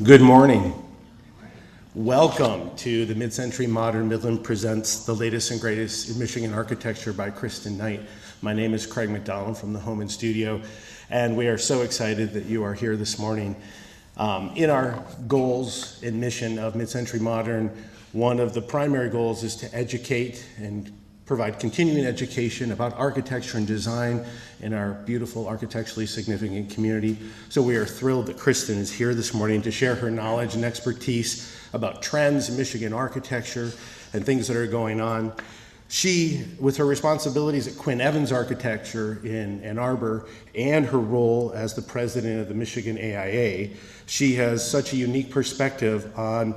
Good morning. Welcome to the Mid-Century Modern Midland presents the latest and greatest in Michigan architecture by Kristen Nyht. My name is Craig McDonald from the Home and Studio, and we are so excited that you are here this morning. In our goals and mission of Mid-Century Modern, one of the primary goals is to educate and provide continuing education about architecture and design in our beautiful architecturally significant community. So we are thrilled that Kristen is here this morning to share her knowledge and expertise about trends in Michigan architecture and things that are going on. She, with her responsibilities at Quinn Evans Architects in Ann Arbor and her role as the president of the Michigan AIA, she has such a unique perspective on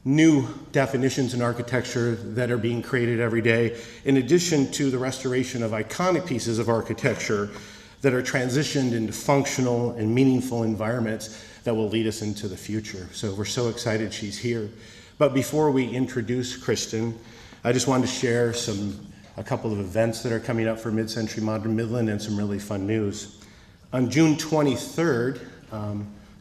new definitions in architecture that are being created every day, in addition to the restoration of iconic pieces of architecture that are transitioned into functional and meaningful environments that will lead us into the future. So we're so excited she's here. But before we introduce Kristen, I just wanted to share a couple of events that are coming up for Mid-Century Modern Midland and some really fun news. On June 23rd,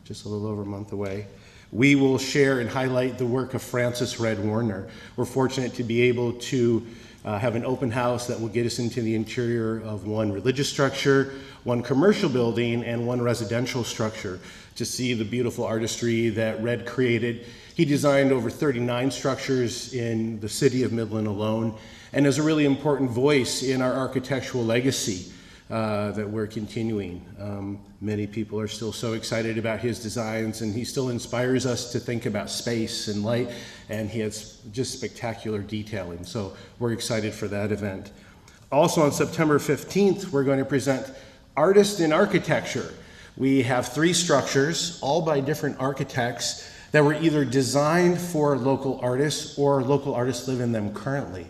just a little over a month away, we will share and highlight the work of Francis Red Warner. We're fortunate to be able to have an open house that will get us into the interior of one religious structure, one commercial building, and one residential structure to see the beautiful artistry that Red created. He designed over 39 structures in the city of Midland alone, and is a really important voice in our architectural legacy that we're continuing. Many people are still so excited about his designs, and he still inspires us to think about space and light, and he has just spectacular detailing. So we're excited for that event. Also on September 15th, we're going to present Artists in Architecture. We have 3 structures, all by different architects, that were either designed for local artists or local artists live in them currently.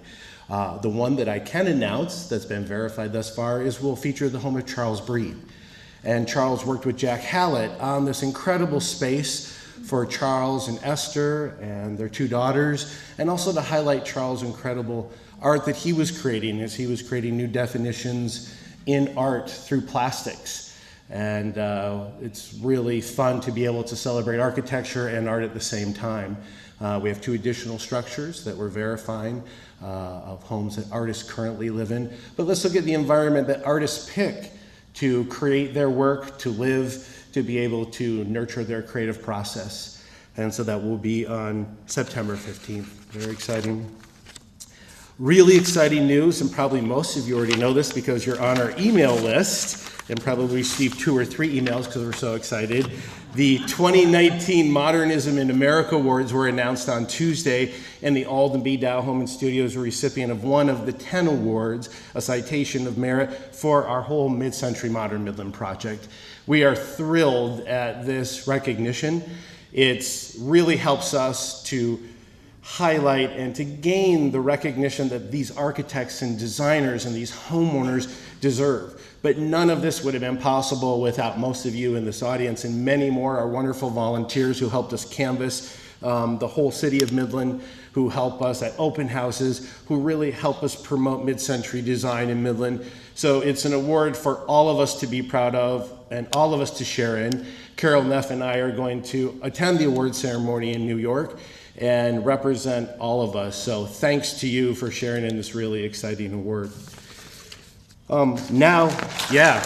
The one that I can announce that's been verified thus far will feature the home of Charles Breed. And Charles worked with Jack Hallett on this incredible space for Charles and Esther and their 2 daughters, and also to highlight Charles' incredible art that he was creating as he was creating new definitions in art through plastics. And it's really fun to be able to celebrate architecture and art at the same time. We have 2 additional structures that we're verifying of homes that artists currently live in. But let's look at the environment that artists pick to create their work, to live, to be able to nurture their creative process. And so that will be on September 15th. Very exciting. Really exciting news, and probably most of you already know this because you're on our email list and probably received 2 or 3 emails because we're so excited. The 2019 Modernism in America Awards were announced on Tuesday, and the Alden B. Dow Home and Studio is a recipient of one of the 10 awards, a citation of merit for our whole Mid-Century Modern Midland project. We are thrilled at this recognition. It really helps us to highlight and to gain the recognition that these architects and designers and these homeowners deserve. But none of this would have been possible without most of you in this audience, and many more, our wonderful volunteers who helped us canvass the whole city of Midland, who help us at open houses, who really help us promote mid-century design in Midland. So it's an award for all of us to be proud of and all of us to share in. Carol Neff and I are going to attend the award ceremony in New York and represent all of us. So thanks to you for sharing in this really exciting award. Now, yeah,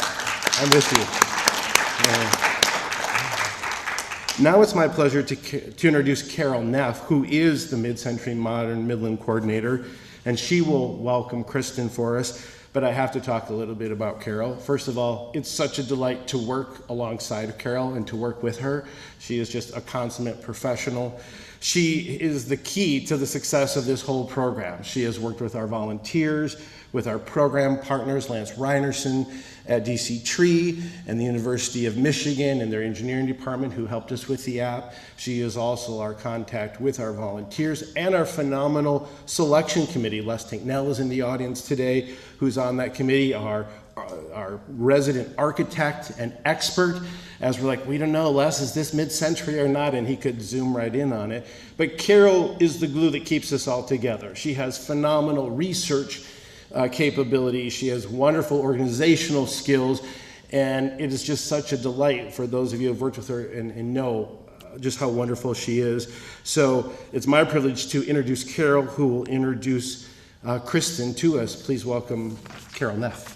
I'm with you. Now it's my pleasure to introduce Carol Neff, who is the Mid-Century Modern Midland Coordinator, and she will welcome Kristen for us. But I have to talk a little bit about Carol. First of all, it's such a delight to work alongside of Carol and to work with her. She is just a consummate professional. She is the key to the success of this whole program. She has worked with our volunteers, with our program partners, Lance Reinerson at DC Tree and the University of Michigan and their engineering department who helped us with the app. She is also our contact with our volunteers and our phenomenal selection committee. Les Tinknell is in the audience today, who's on that committee, our resident architect and expert. As we're like, we don't know, Les, is this mid-century or not? And he could zoom right in on it. But Carol is the glue that keeps us all together. She has phenomenal research capability. She has wonderful organizational skills, and it is just such a delight for those of you who have worked with her and know just how wonderful she is. So it's my privilege to introduce Carol, who will introduce Kristen to us. Please welcome Carol Nyht.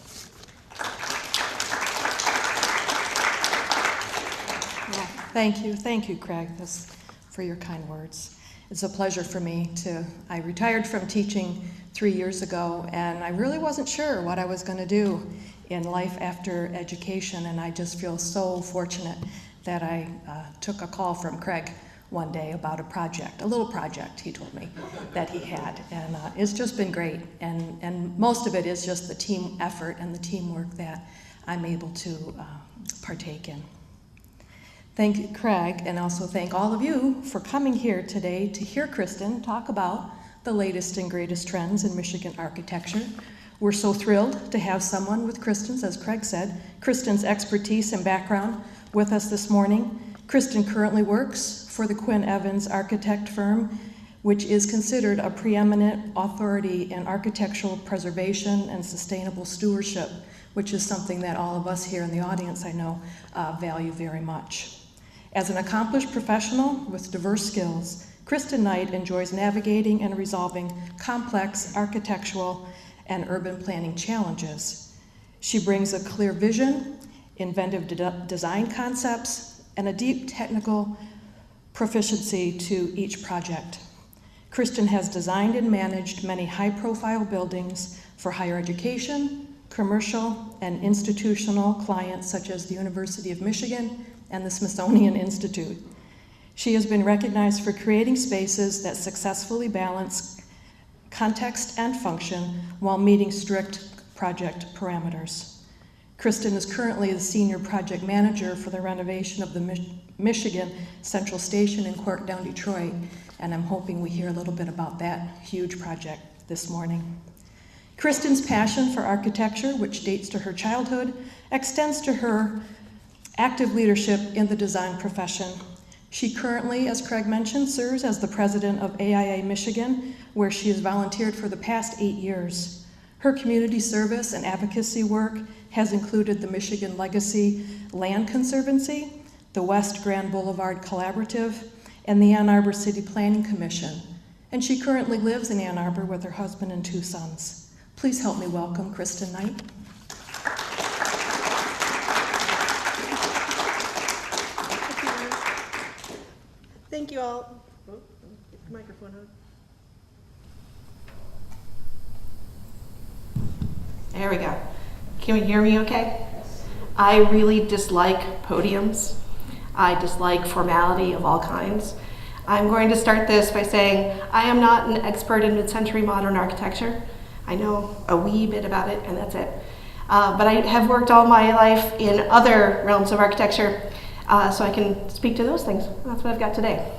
Thank you, Craig, for your kind words. It's a pleasure for me I retired from teaching 3 years ago, and I really wasn't sure what I was going to do in life after education, and I just feel so fortunate that I took a call from Craig one day about a little project he told me that he had, and it's just been great, and most of it is just the team effort and the teamwork that I'm able to partake in. Thank you, Craig, and also thank all of you for coming here today to hear Kristen talk about the latest and greatest trends in Michigan architecture. We're so thrilled to have someone with Kristen's, as Craig said, Kristen's expertise and background with us this morning. Kristen currently works for the Quinn Evans Architect firm, which is considered a preeminent authority in architectural preservation and sustainable stewardship, which is something that all of us here in the audience, I know, value very much. As an accomplished professional with diverse skills, Kristen Nyht enjoys navigating and resolving complex architectural and urban planning challenges. She brings a clear vision, inventive design concepts, and a deep technical proficiency to each project. Kristen has designed and managed many high-profile buildings for higher education, commercial, and institutional clients such as the University of Michigan and the Smithsonian Institute. She has been recognized for creating spaces that successfully balance context and function while meeting strict project parameters. Kristen is currently the senior project manager for the renovation of the Michigan Central Station in Corktown, Detroit, and I'm hoping we hear a little bit about that huge project this morning. Kristen's passion for architecture, which dates to her childhood, extends to her active leadership in the design profession. She currently, as Craig mentioned, serves as the president of AIA Michigan, where she has volunteered for the past 8 years. Her community service and advocacy work has included the Michigan Legacy Land Conservancy, the West Grand Boulevard Collaborative, and the Ann Arbor City Planning Commission. And she currently lives in Ann Arbor with her husband and 2 sons. Please help me welcome Kristen Nyht. Thank you all. Oh, get the microphone on. There we go. Can we hear me okay? I really dislike podiums. I dislike formality of all kinds. I'm going to start this by saying I am not an expert in mid-century modern architecture. I know a wee bit about it, and that's it. But I have worked all my life in other realms of architecture, so I can speak to those things. That's what I've got today.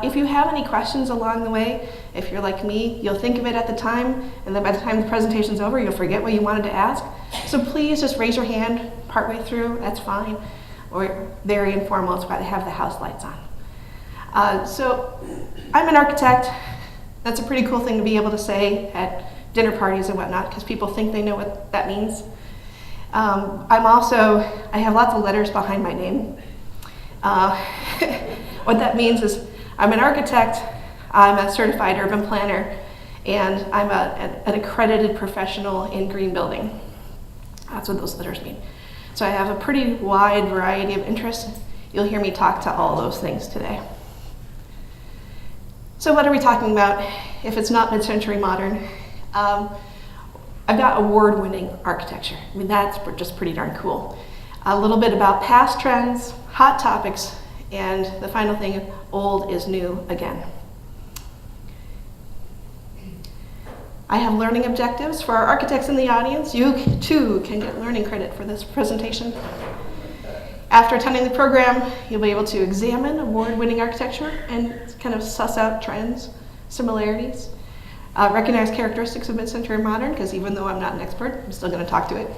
If you have any questions along the way, if you're like me, you'll think of it at the time, and then by the time the presentation's over, you'll forget what you wanted to ask. So please just raise your hand partway through, that's fine. Or very informal, it's why they have the house lights on. So I'm an architect. That's a pretty cool thing to be able to say at dinner parties and whatnot, because people think they know what that means. I have lots of letters behind my name. What that means is I'm an architect, I'm a certified urban planner, and I'm an accredited professional in green building. That's what those letters mean. So I have a pretty wide variety of interests. You'll hear me talk to all those things today. So what are we talking about if it's not mid-century modern? I've got award-winning architecture. I mean, that's just pretty darn cool. A little bit about past trends, hot topics, and the final thing, old is new again. I have learning objectives for our architects in the audience. You too can get learning credit for this presentation. After attending the program, you'll be able to examine award-winning architecture and kind of suss out trends, similarities, recognize characteristics of mid-century modern, because even though I'm not an expert, I'm still going to talk to it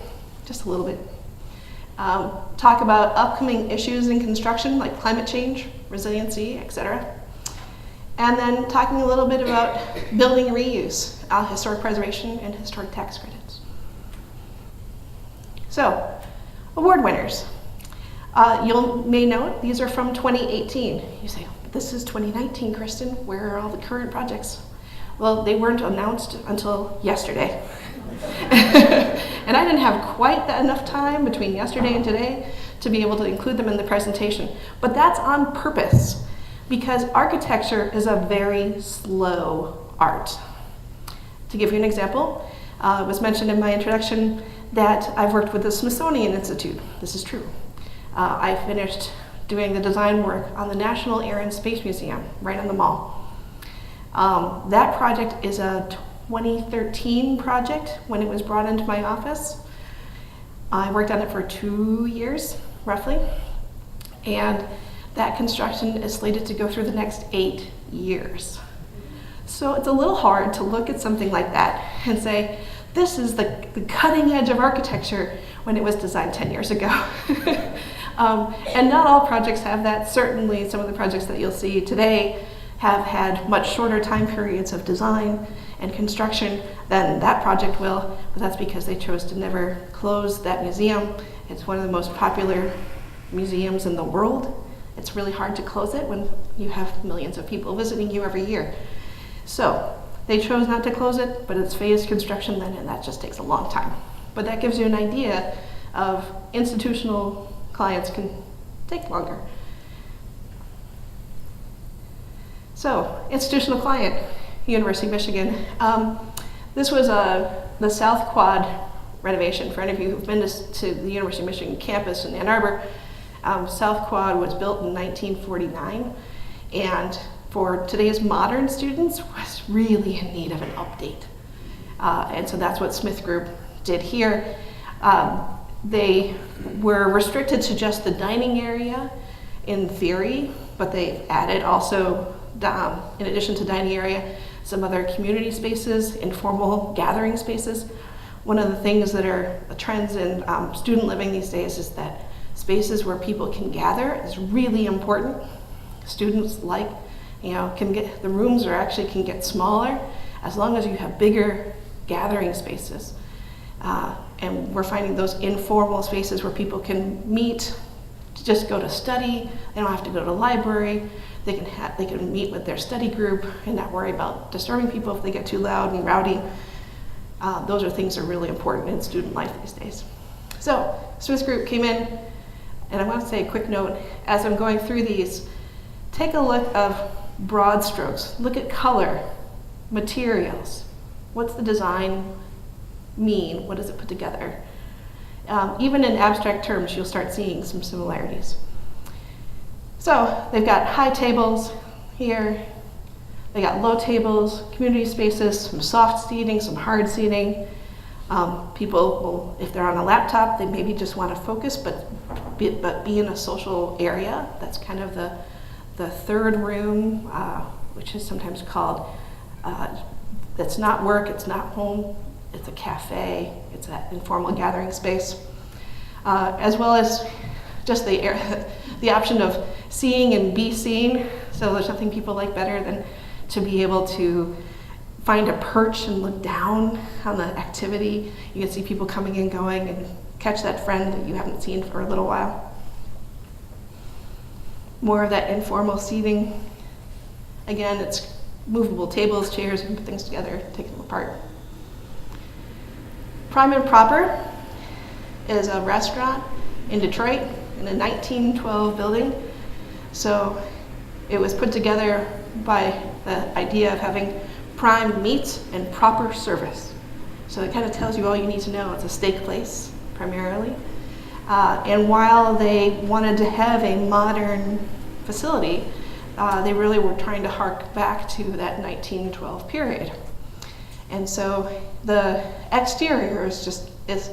just a little bit. Talk about upcoming issues in construction like climate change, resiliency, etc. And then talking a little bit about building reuse, historic preservation, and historic tax credits. So, award winners. You may note these are from 2018. You say, this is 2019, Kristen. Where are all the current projects? Well, they weren't announced until yesterday. And I didn't have quite enough time between yesterday and today to be able to include them in the presentation. But that's on purpose, because architecture is a very slow art. To give you an example, it was mentioned in my introduction that I've worked with the Smithsonian Institute. This is true. I finished doing the design work on the National Air and Space Museum right on the mall. That project is a 2013 project when it was brought into my office. I worked on it for 2 years, roughly, and that construction is slated to go through the next 8 years. So it's a little hard to look at something like that and say, this is the cutting edge of architecture when it was designed 10 years ago. And not all projects have that. Certainly some of the projects that you'll see today have had much shorter time periods of design and construction than that project will, but that's because they chose to never close that museum. It's one of the most popular museums in the world. It's really hard to close it when you have millions of people visiting you every year. So they chose not to close it, but it's phased construction then, and that just takes a long time. But that gives you an idea of institutional clients can take longer. So, institutional client, University of Michigan. This was the South Quad renovation. For any of you who've been to the University of Michigan campus in Ann Arbor, South Quad was built in 1949, and for today's modern students was really in need of an update. And so that's what Smith Group did here. They were restricted to just the dining area in theory, but they added also, in addition to dining area, some other community spaces, informal gathering spaces. One of the things that are trends in student living these days is that spaces where people can gather is really important. Students like, the rooms can get smaller as long as you have bigger gathering spaces. And we're finding those informal spaces where people can meet, just go to study. They don't have to go to the library. They can meet with their study group and not worry about disturbing people if they get too loud and rowdy. Those are things that are really important in student life these days. So Smith Group came in, and I want to say a quick note as I'm going through these. Take a look of broad strokes. Look at color, materials. What's the design mean? What does it put together? Even in abstract terms, you'll start seeing some similarities. So they've got high tables here. They got low tables, community spaces, some soft seating, some hard seating. People will, if they're on a laptop, they maybe just want to focus, but be in a social area. That's kind of the third room, which is sometimes called, it's not work, it's not home, it's a cafe, it's an informal gathering space, as well as just the option of seeing and be seen. So there's nothing people like better than to be able to find a perch and look down on the activity. You can see people coming and going and catch that friend that you haven't seen for a little while. More of that informal seating. Again, it's movable tables, chairs, and put things together, take them apart. Prime and Proper is a restaurant in Detroit in a 1912 building. So it was put together by the idea of having prime meats and proper service. So it kind of tells you all you need to know. It's a steak place, primarily. And while they wanted to have a modern facility, they really were trying to hark back to that 1912 period. And so the exterior is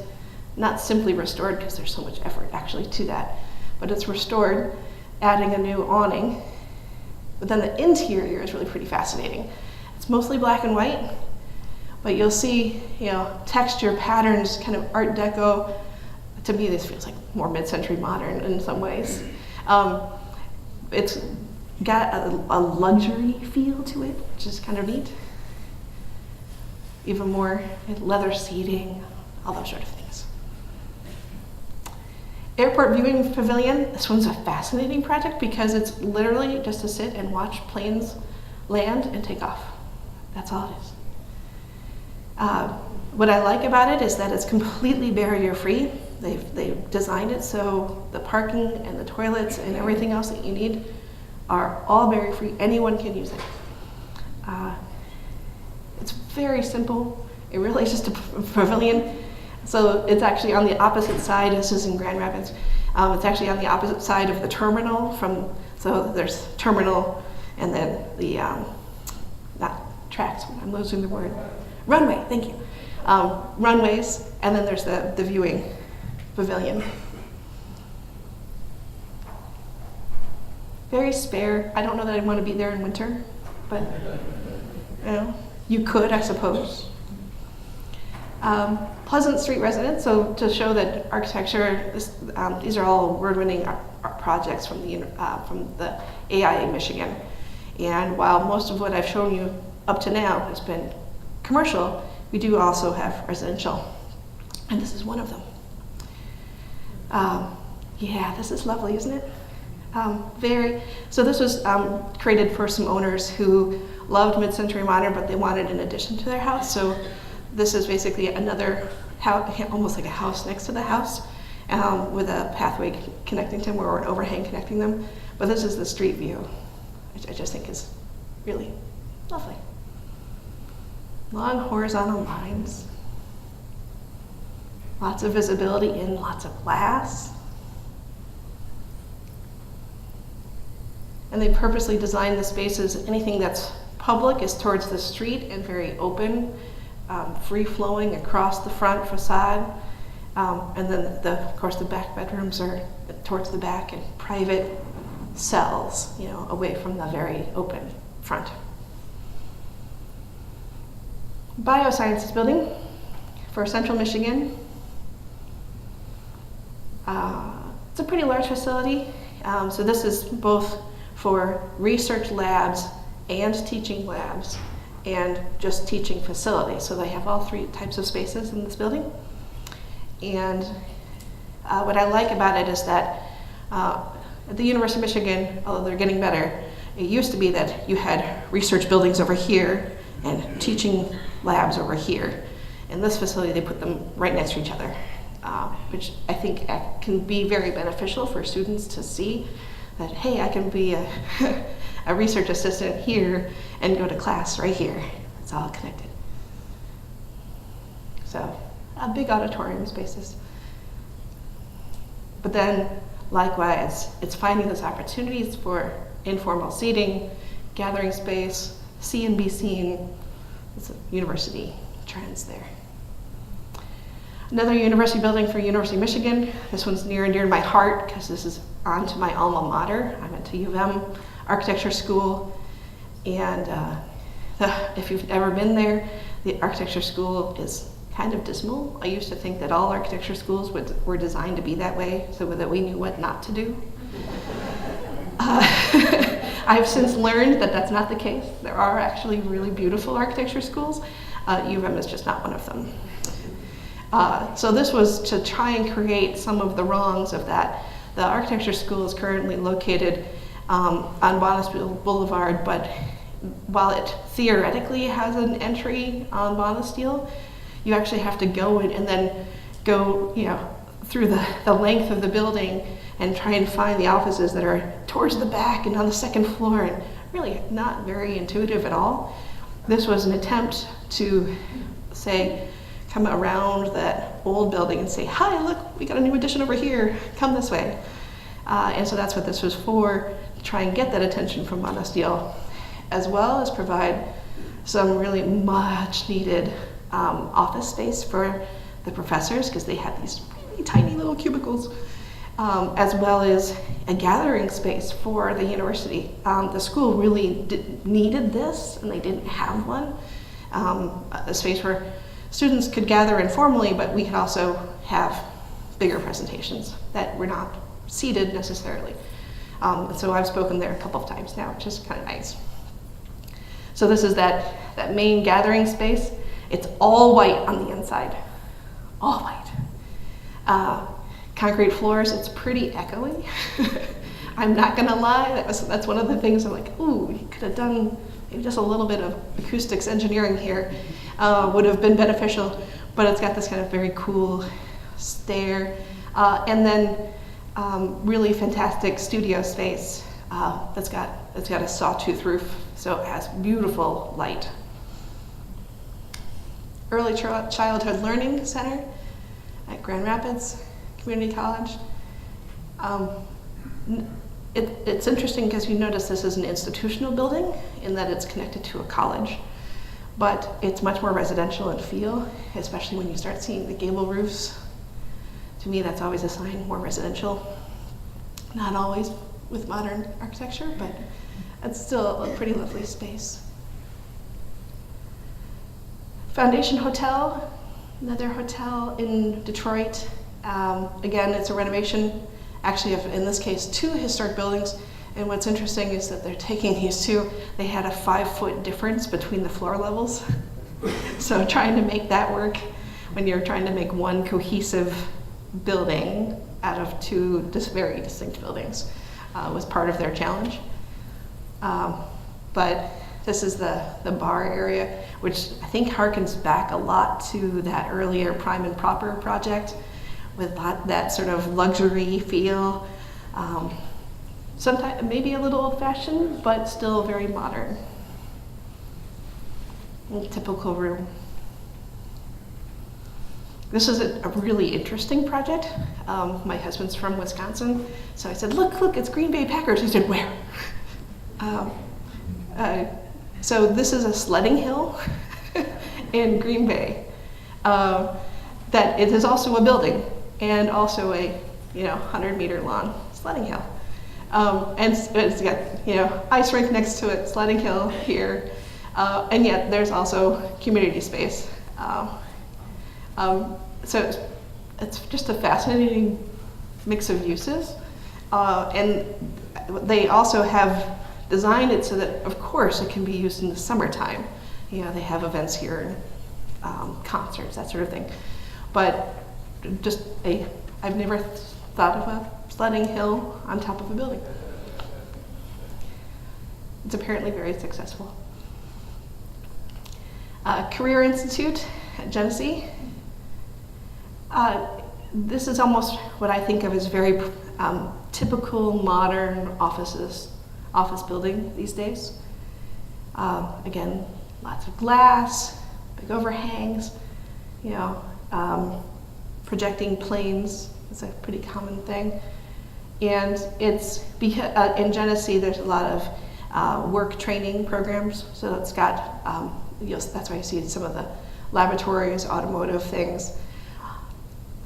not simply restored, because there's so much effort actually to that, but it's restored, adding a new awning. But then the interior is really pretty fascinating. It's mostly black and white, but you'll see, texture, patterns, kind of Art Deco. To me, this feels like more mid-century modern in some ways. It's got a luxury feel to it, which is kind of neat. Even more leather seating, all those sort of things. Airport Viewing Pavilion, this one's a fascinating project because it's literally just to sit and watch planes land and take off. That's all it is. What I like about it is that it's completely barrier-free. They've designed it so the parking and the toilets and everything else that you need are all barrier-free. Anyone can use it. It's very simple. It really is just a pavilion. So it's actually on the opposite side. This is in Grand Rapids. It's actually on the opposite side of the terminal. So there's terminal, and then the not tracks. I'm losing the word. Runway. Thank you. Runways, and then there's the viewing pavilion. Very spare. I don't know that I'd want to be there in winter, but you could, I suppose. Pleasant Street residents, so to show that architecture, these are all award-winning projects from the AIA Michigan. And while most of what I've shown you up to now has been commercial, we do also have residential, and this is one of them. Yeah, this is lovely, isn't it? So this was created for some owners who loved mid-century modern, but they wanted an addition to their house. So this is basically another house, almost like a house next to the house, with a pathway connecting them or an overhang connecting them. But this is the street view, which I just think is really lovely. Long horizontal lines, lots of visibility in lots of glass. And they purposely designed the spaces, anything that's public is towards the street and very open, free-flowing across the front facade. And then, of course, the back bedrooms are towards the back and private cells, away from the very open front. Biosciences building for Central Michigan. It's a pretty large facility. So this is both for research labs and teaching labs and just teaching facilities. So they have all three types of spaces in this building. And what I like about it is that at the University of Michigan, although they're getting better, it used to be that you had research buildings over here and teaching labs over here. In this facility, they put them right next to each other, which I think can be very beneficial for students to see that, hey, I can be a research assistant here and go to class right here. It's all connected. So, big auditorium spaces. But then, likewise, it's finding those opportunities for informal seating, gathering space, see and be seen. It's a university trends there. Another university building for University of Michigan. This one's near and dear to my heart because this is onto my alma mater. I went to U of M Architecture School, and if you've ever been there, the architecture school is kind of dismal. I used to think that all architecture schools were designed to be that way so that we knew what not to do. I've since learned that that's not the case. There are actually really beautiful architecture schools. U of M is just not one of them. So this was to try and create some of the wrongs of that. The architecture school is currently located on Bonesteel Boulevard, but while it theoretically has an entry on Bonesteel, you actually have to go in and then go, through the length of the building and try and find the offices that are towards the back and on the second floor, and really not very intuitive at all. This was an attempt to say, come around that old building and say, hi, look, we got a new addition over here, come this way. And so that's what this was for, to try and get that attention from Bonesteel, as well as provide some really much needed office space for the professors, because they had these really tiny little cubicles, as well as a gathering space for the university. The school really needed this, and they didn't have one. A space where students could gather informally, but we could also have bigger presentations that were not seated necessarily. So I've spoken there a couple of times now, which is kind of nice. So this is that main gathering space. It's all white on the inside, all white. concrete floors. It's pretty echoey. I'm not gonna lie, that's one of the things I'm like, ooh, you could have done maybe just a little bit of acoustics engineering here, would have been beneficial, but it's got this kind of very cool stair, and then really fantastic studio space that's got a sawtooth roof, so it has beautiful light. Early Childhood Learning Center at Grand Rapids Community College. It's interesting because you notice this is an institutional building in that it's connected to a college, but it's much more residential in feel, especially when you start seeing the gable roofs. To me, that's always a sign more residential. Not always with modern architecture, but it's still a pretty lovely space. Foundation Hotel, another hotel in Detroit. Again, it's a renovation, actually of, in this case, 2 historic buildings. And what's interesting is that they're taking these 2, they had a 5-foot difference between the floor levels. So trying to make that work when you're trying to make one cohesive building out of 2 very distinct buildings was part of their challenge. But this is the bar area, which I think harkens back a lot to that earlier Prime and Proper project with that sort of luxury feel. Sometimes maybe a little old-fashioned, but still very modern. Typical room. This is a really interesting project. My husband's from Wisconsin, so I said, look, it's Green Bay Packers. He said, where? So this is a sledding hill in Green Bay. That it is also a building and also a 100-meter long sledding hill. And it's got ice rink next to it, sledding hill here, and yet there's also community space. So it's just a fascinating mix of uses, and they also have designed it so that, of course, it can be used in the summertime. They have events here, concerts, that sort of thing. But I've never thought of a sledding hill on top of a building. It's apparently very successful. Career Institute at Genesee. This is almost what I think of as very typical modern office building these days. Again, lots of glass, big overhangs, projecting planes is a pretty common thing. And it's because in Genesee there's a lot of work training programs, so it's got, that's why you see some of the laboratories, automotive things.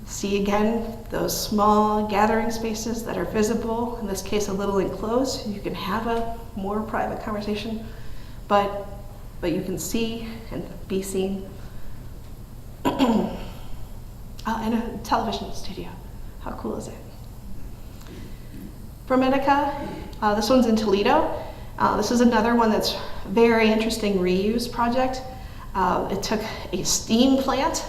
See again, those small gathering spaces that are visible, in this case a little enclosed, you can have a more private conversation, but you can see and be seen. And a television studio, how cool is it? Prometica, this one's in Toledo. This is another one that's very interesting reuse project. It took a steam plant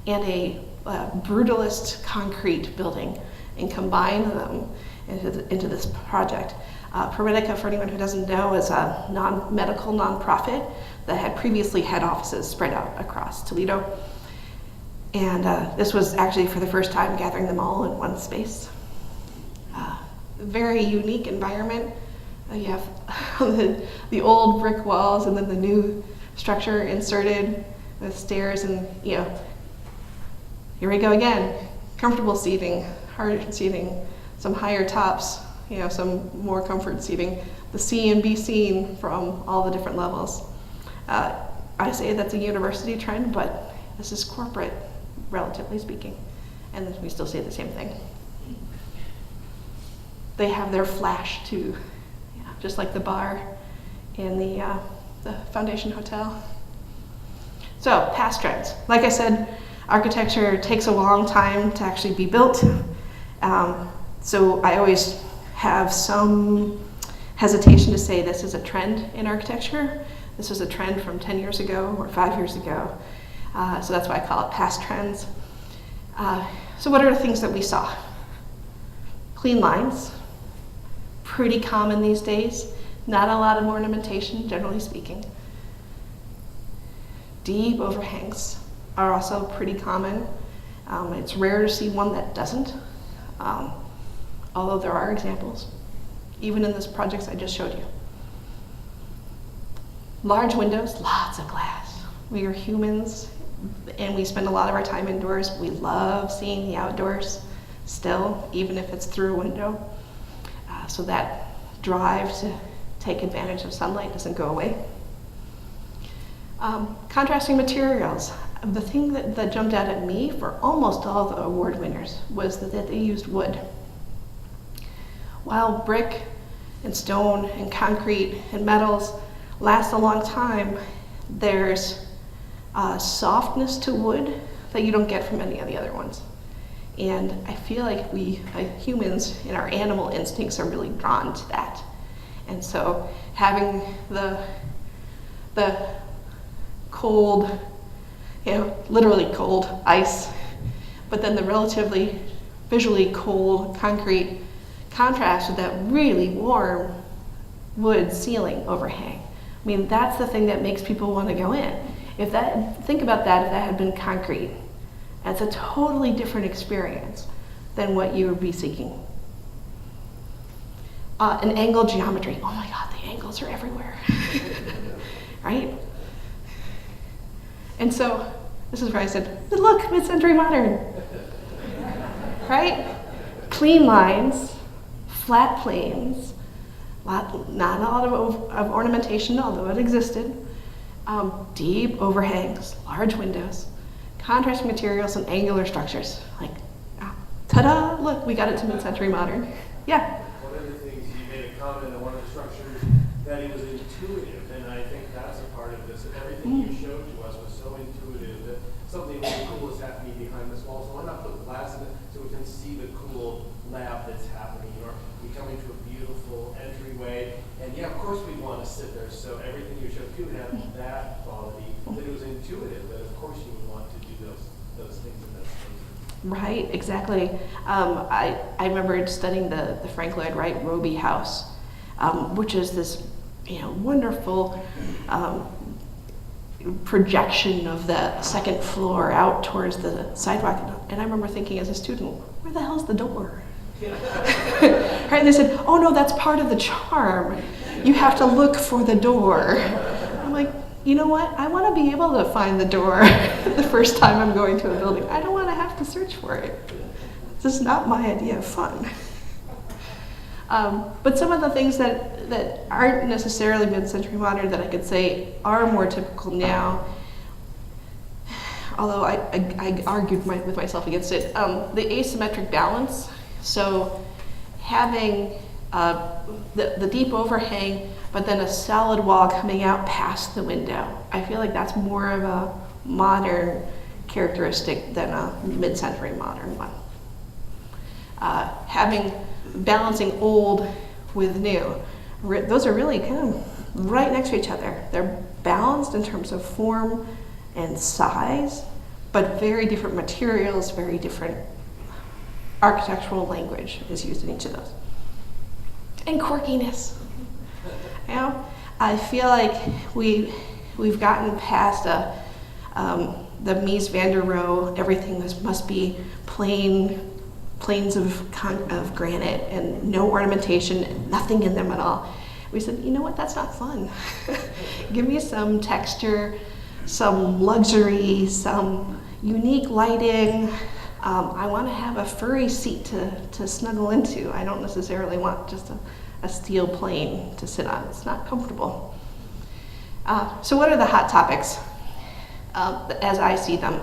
and a brutalist concrete building and combined them into this project. Prometica, for anyone who doesn't know, is a non-medical nonprofit that had previously had offices spread out across Toledo. And this was actually for the first time gathering them all in one space. Very unique environment. You have the old brick walls and then the new structure inserted with stairs and, here we go again. Comfortable seating, hard seating, some higher tops, some more comfort seating. The see and be seen from all the different levels. I say that's a university trend, but this is corporate, relatively speaking. And we still say the same thing. They have their flash too, just like the bar in the Foundation Hotel. So, past trends. Like I said, architecture takes a long time to actually be built. So I always have some hesitation to say this is a trend in architecture. This is a trend from 10 years ago or 5 years ago. So that's why I call it past trends. So what are the things that we saw? Clean lines, pretty common these days. Not a lot of ornamentation, generally speaking. Deep overhangs are also pretty common. It's rare to see one that doesn't, although there are examples, even in this projects I just showed you. Large windows, lots of glass. We are humans, and we spend a lot of our time indoors. We love seeing the outdoors still, even if it's through a window. So that drive to take advantage of sunlight doesn't go away. Contrasting materials. The thing that jumped out at me for almost all the award winners was that they used wood. While brick and stone and concrete and metals last a long time, there's softness to wood that you don't get from any of the other ones. And I feel like we humans in our animal instincts are really drawn to that. And so having the cold, literally cold ice, but then the relatively visually cold concrete contrast with that really warm wood ceiling overhang. I mean, that's the thing that makes people want to go in. Think about that if that had been concrete. That's a totally different experience than what you would be seeking. An angle geometry. Oh my God, the angles are everywhere, right? And so this is where I said, look, mid-century modern, right? Clean lines, flat planes, not a lot of ornamentation, although it existed. Deep overhangs, large windows, contrasting materials, and angular structures. Like, ta-da, look, we got it to mid-century modern. Yeah? One of the things you made a comment on one of the structures that it was intuitive, and I think that's a part of this. Everything you showed to us was so intuitive that something really cool is happening behind this wall. So why not put glass in it so we can see the cool lab that's happening, or we come into a beautiful entryway, and yeah, of course we want to sit there. So everything you showed too had that quality, that it was intuitive, that of course you would want to do those things in those spaces. Right, exactly. I remember studying the Frank Lloyd Wright Roby House, which is this wonderful projection of the second floor out towards the sidewalk. And I remember thinking as a student, where the hell's the door? Right? They said, oh no, that's part of the charm. You have to look for the door. I'm like, you know what? I want to be able to find the door the first time I'm going to a building. I don't want to have to search for it. This is not my idea of fun. But some of the things that aren't necessarily mid-century modern that I could say are more typical now, although I argued with myself against it, the asymmetric balance. So having the deep overhang, but then a solid wall coming out past the window. I feel like that's more of a modern characteristic than a mid-century modern one. Balancing old with new. Those are really kind of right next to each other. They're balanced in terms of form and size, but very different materials, very different architectural language is used in each of those. And quirkiness. I feel like we've gotten past the Mies van der Rohe, everything must be planes of granite and no ornamentation, nothing in them at all. We said, you know what, that's not fun. Give me some texture, some luxury, some unique lighting. I want to have a furry seat to snuggle into. I don't necessarily want just a steel plane to sit on. It's not comfortable. So what are the hot topics as I see them?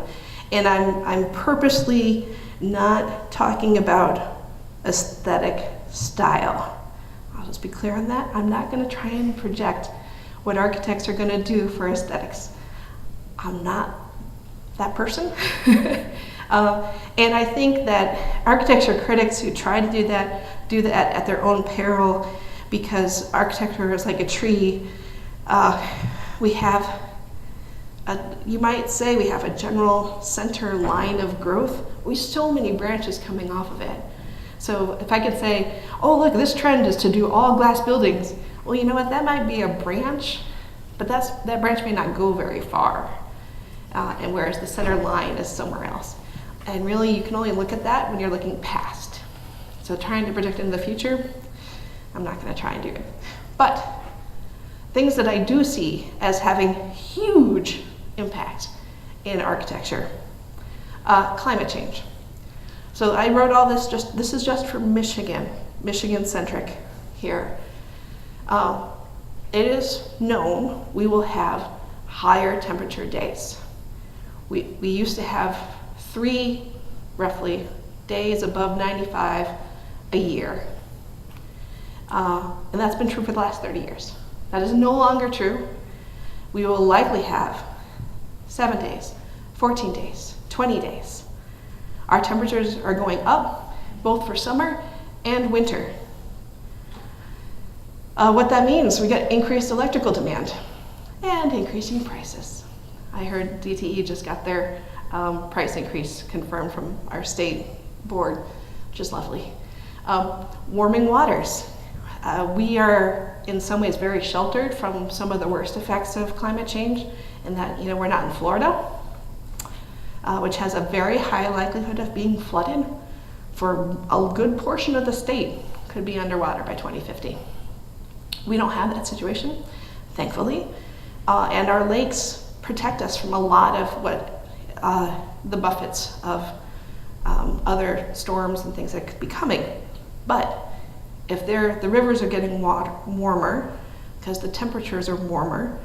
And I'm purposely not talking about aesthetic style. I'll just be clear on that. I'm not going to try and project what architects are going to do for aesthetics. I'm not that person. And I think that architecture critics who try to do that at their own peril, because architecture is like a tree. You might say we have a general center line of growth. We have so many branches coming off of it. So if I could say, oh look, this trend is to do all glass buildings, well, you know what, that might be a branch, but that branch may not go very far, and whereas the center line is somewhere else. And really, you can only look at that when you're looking past. So trying to predict into the future, I'm not going to try and do it. But things that I do see as having huge impact in architecture, climate change. So I wrote all this, this is just for Michigan-centric here. It is known we will have higher temperature days. We used to have 3, roughly, days above 95 a year. And that's been true for the last 30 years. That is no longer true. We will likely have 7 days, 14 days, 20 days. Our temperatures are going up, both for summer and winter. What that means, we get increased electrical demand and increasing prices. I heard DTE just got their price increase confirmed from our state board, which is lovely. Warming waters. We are in some ways very sheltered from some of the worst effects of climate change in that, we're not in Florida, which has a very high likelihood of being flooded for a good portion of the state, could be underwater by 2050. We don't have that situation, thankfully, and our lakes protect us from a lot of what the buffets of other storms and things that could be coming. But if the rivers are getting warmer, because the temperatures are warmer,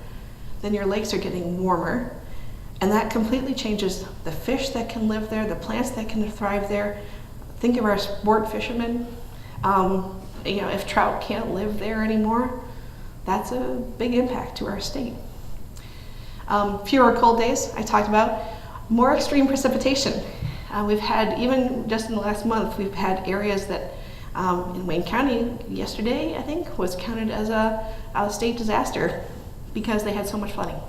then your lakes are getting warmer, and that completely changes the fish that can live there, the plants that can thrive there. Think of our sport fishermen. If trout can't live there anymore, that's a big impact to our state. Fewer cold days, I talked about. More extreme precipitation. We've had, even just in the last month, we've had areas that in Wayne County yesterday, I think, was counted as a state disaster because they had so much flooding.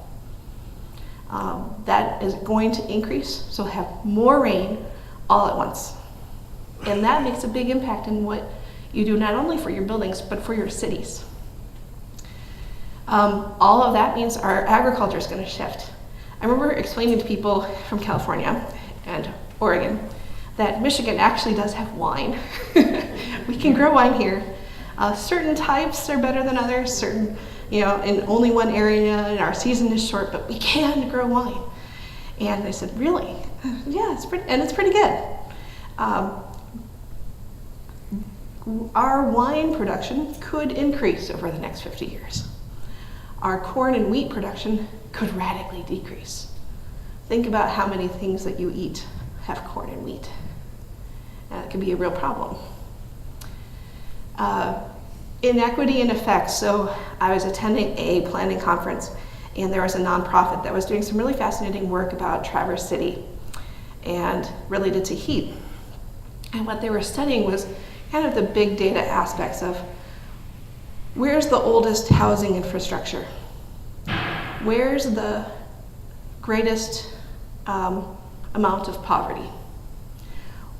That is going to increase, so have more rain all at once. And that makes a big impact in what you do, not only for your buildings, but for your cities. All of that means our agriculture is going to shift. I remember explaining to people from California and Oregon that Michigan actually does have wine. We can grow wine here. Certain types are better than others, certain, in only one area, and our season is short, but we can grow wine. And I said, really? Yeah, it's pretty good. Our wine production could increase over the next 50 years. Our corn and wheat production could radically decrease. Think about how many things that you eat have corn and wheat. It can be a real problem. Inequity in effects. So I was attending a planning conference, and there was a nonprofit that was doing some really fascinating work about Traverse City and related to heat. And what they were studying was kind of the big data aspects of where's the oldest housing infrastructure? Where's the greatest amount of poverty?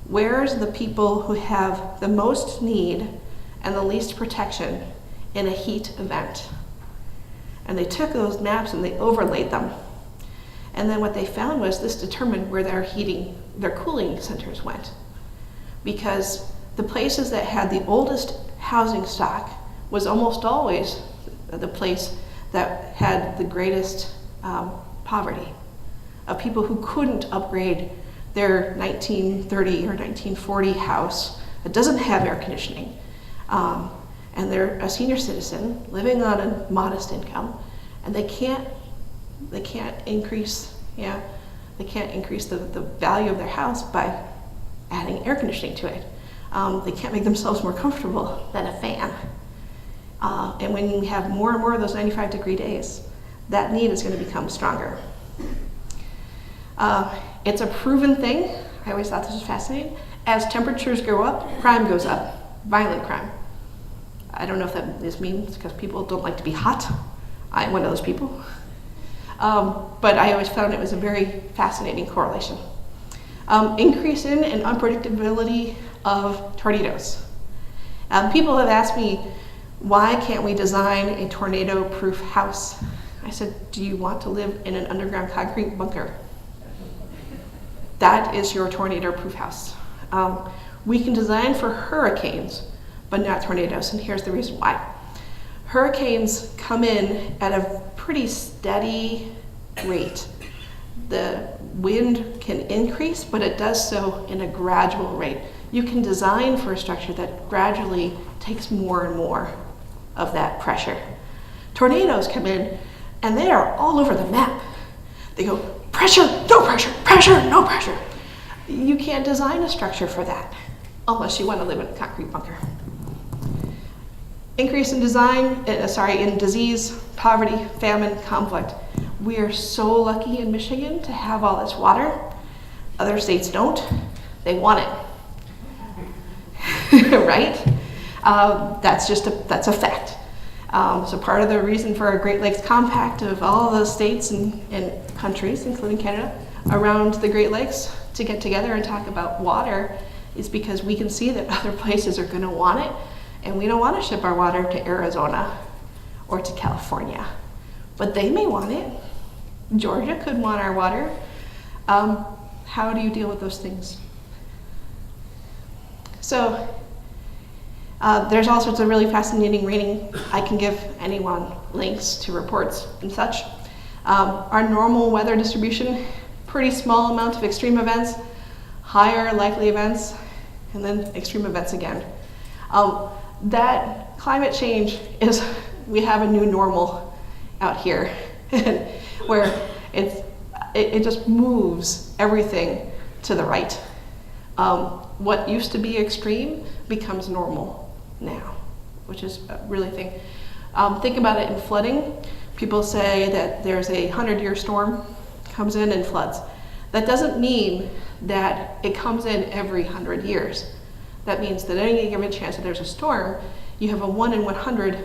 Where's the people who have the most need and the least protection in a heat event? And they took those maps and they overlaid them. And then what they found was this determined where their cooling centers went. Because the places that had the oldest housing stock was almost always the place that had the greatest poverty of people who couldn't upgrade their 1930 or 1940 house that doesn't have air conditioning. And they're a senior citizen living on a modest income, and they can't increase the value of their house by adding air conditioning to it. They can't make themselves more comfortable than a fan. And when we have more and more of those 95-degree days, that need is going to become stronger. It's a proven thing. I always thought this was fascinating. As temperatures go up, crime goes up, violent crime. I don't know if that is means because people don't like to be hot. I'm one of those people. But I always found it was a very fascinating correlation. Increase in and unpredictability of tornadoes. People have asked me, why can't we design a tornado-proof house? I said, do you want to live in an underground concrete bunker? That is your tornado-proof house. We can design for hurricanes, but not tornadoes, and here's the reason why. Hurricanes come in at a pretty steady rate. The wind can increase, but it does so in a gradual rate. You can design for a structure that gradually takes more and more of that pressure. Tornadoes come in, and they are all over the map. They go, pressure, no pressure, pressure, no pressure. You can't design a structure for that, unless you want to live in a concrete bunker. Increase in in disease, poverty, famine, conflict. We are so lucky in Michigan to have all this water. Other states don't. They want it, right? That's a fact. So part of the reason for our Great Lakes Compact of all the states and countries, including Canada, around the Great Lakes to get together and talk about water is because we can see that other places are going to want it, and we don't want to ship our water to Arizona or to California, but they may want it. Georgia could want our water. How do you deal with those things? So there's all sorts of really fascinating reading. I can give anyone links to reports and such. Our normal weather distribution, pretty small amount of extreme events, higher likely events, and then extreme events again. That climate change is, we have a new normal out here where it just moves everything to the right. What used to be extreme becomes normal now, which is a really thing. Think about it in flooding. People say that there's a 100-year storm, comes in and floods. That doesn't mean that it comes in every 100 years. That means that any given chance that there's a storm, you have a 1 in 100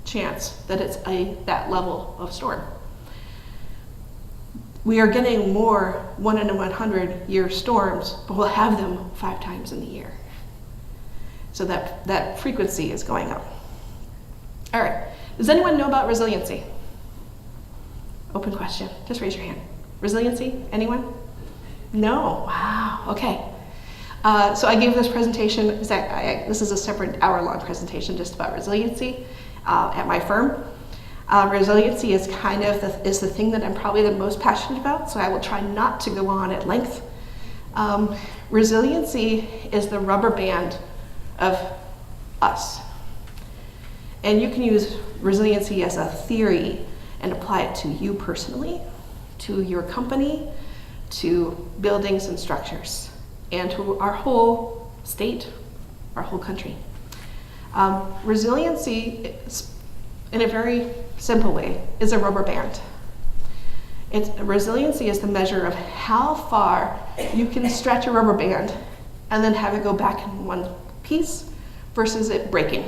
chance that it's that level of storm. We are getting more 1 in 100 year storms, but we'll have them 5 times in the year. So that frequency is going up. All right, does anyone know about resiliency? Open question, just raise your hand. Resiliency, anyone? No, wow, okay. So I gave this presentation, this is a separate hour-long presentation just about resiliency at my firm. Resiliency is kind of the thing that I'm probably the most passionate about, so I will try not to go on at length. Resiliency is the rubber band of us. And you can use resiliency as a theory and apply it to you personally, to your company, to buildings and structures, and to our whole state, our whole country. Resiliency, in a very simple way, is a rubber band. Resiliency is the measure of how far you can stretch a rubber band and then have it go back in one piece versus it breaking.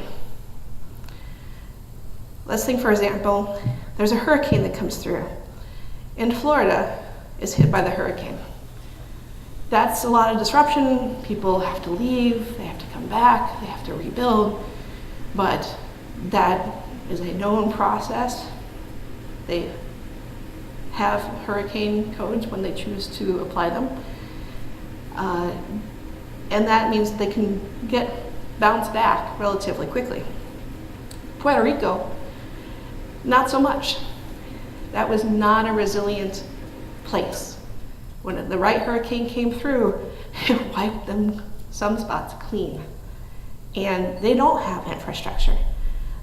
Let's think, for example, there's a hurricane that comes through. And Florida is hit by the hurricane. That's a lot of disruption. People have to leave, they have to come back, they have to rebuild, but that is a known process. They have hurricane codes when they choose to apply them. And that means they can bounce back relatively quickly. Puerto Rico, not so much. That was not a resilient place. When the right hurricane came through, it wiped them some spots clean. And they don't have infrastructure.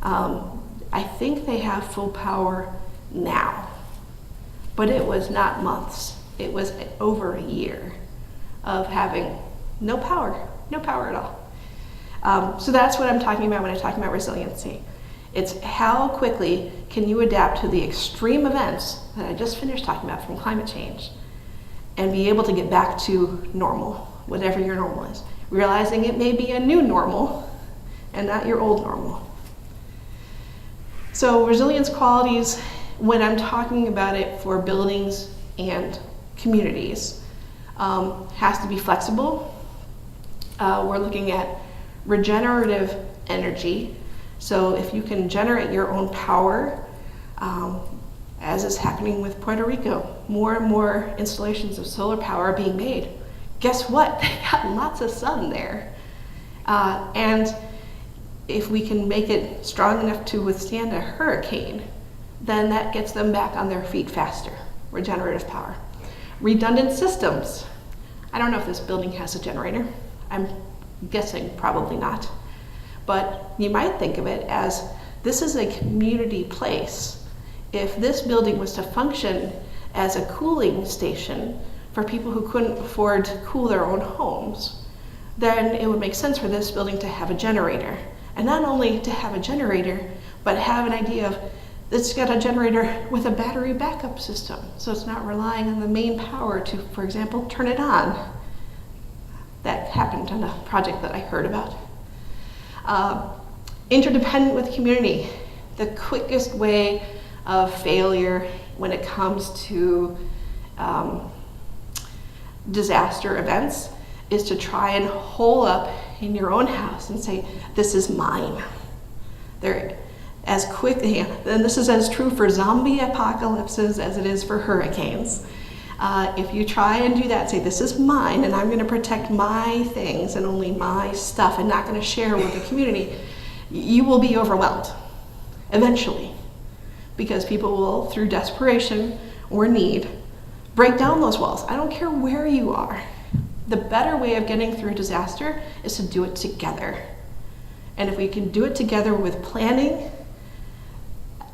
I think they have full power now, but it was not months. It was over a year of having no power at all. So that's what I'm talking about when I'm talking about resiliency. It's how quickly can you adapt to the extreme events that I just finished talking about from climate change and be able to get back to normal, whatever your normal is. Realizing it may be a new normal and not your old normal. So resilience qualities, when I'm talking about it for buildings and communities, has to be flexible, We're looking at regenerative energy. So if you can generate your own power, as is happening with Puerto Rico, more and more installations of solar power are being made. Guess what? They got lots of sun there. And if we can make it strong enough to withstand a hurricane, then that gets them back on their feet faster. Regenerative power. Redundant systems. I don't know if this building has a generator. I'm guessing probably not. But you might think of it as this is a community place. If this building was to function as a cooling station for people who couldn't afford to cool their own homes, then it would make sense for this building to have a generator. And not only to have a generator, but have an idea of it's got a generator with a battery backup system. So it's not relying on the main power to, for example, turn it on. That happened on a project that I heard about. Interdependent with community. The quickest way of failure when it comes to disaster events is to try and hole up in your own house and say, this is mine. They're as quick, and this is as true for zombie apocalypses as it is for hurricanes. If you try and do that, say, this is mine, and I'm going to protect my things and only my stuff and not going to share with the community, you will be overwhelmed eventually, because people will, through desperation or need, break down those walls. I don't care where you are. The better way of getting through disaster is to do it together. And if we can do it together with planning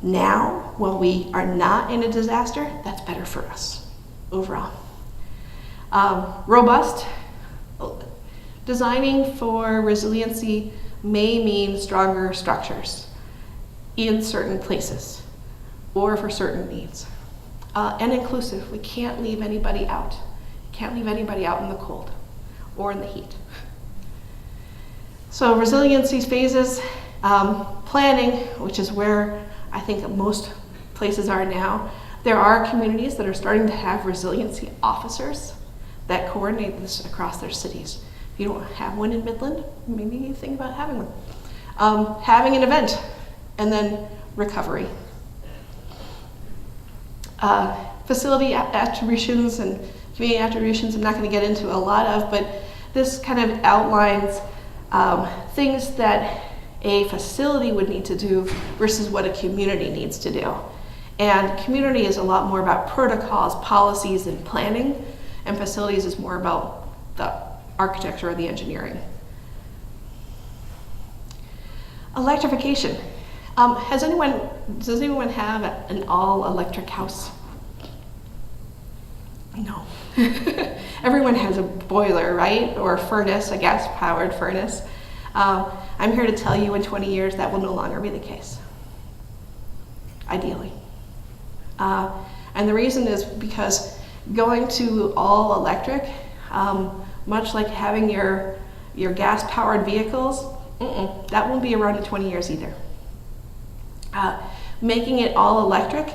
now, while we are not in a disaster, that's better for us overall. Robust. Designing for resiliency may mean stronger structures in certain places or for certain needs. And inclusive. We can't leave anybody out. Can't leave anybody out in the cold or in the heat. So resiliency phases, planning, which is where I think most places are now. There are communities that are starting to have resiliency officers that coordinate this across their cities. If you don't have one in Midland, maybe you think about having one. Having an event, and then recovery. Facility attributions and community attributions I'm not going to get into a lot of, but this kind of outlines things that a facility would need to do versus what a community needs to do. And community is a lot more about protocols, policies, and planning, and facilities is more about the architecture or the engineering. Electrification. Does anyone have an all-electric house? No. Everyone has a boiler, right? Or a furnace, a gas-powered furnace. I'm here to tell you in 20 years that will no longer be the case, ideally. And the reason is because going to all electric, much like having your gas-powered vehicles, that won't be around in 20 years either. Making it all electric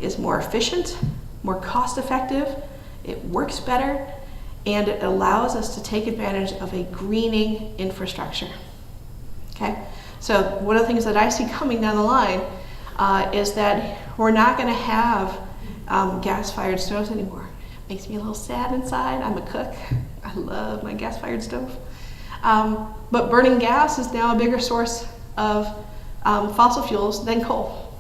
is more efficient, more cost-effective, it works better, and it allows us to take advantage of a greening infrastructure. Okay? So one of the things that I see coming down the line is that we're not going to have gas-fired stoves anymore. Makes me a little sad inside. I'm a cook. I love my gas-fired stove. But burning gas is now a bigger source of fossil fuels than coal.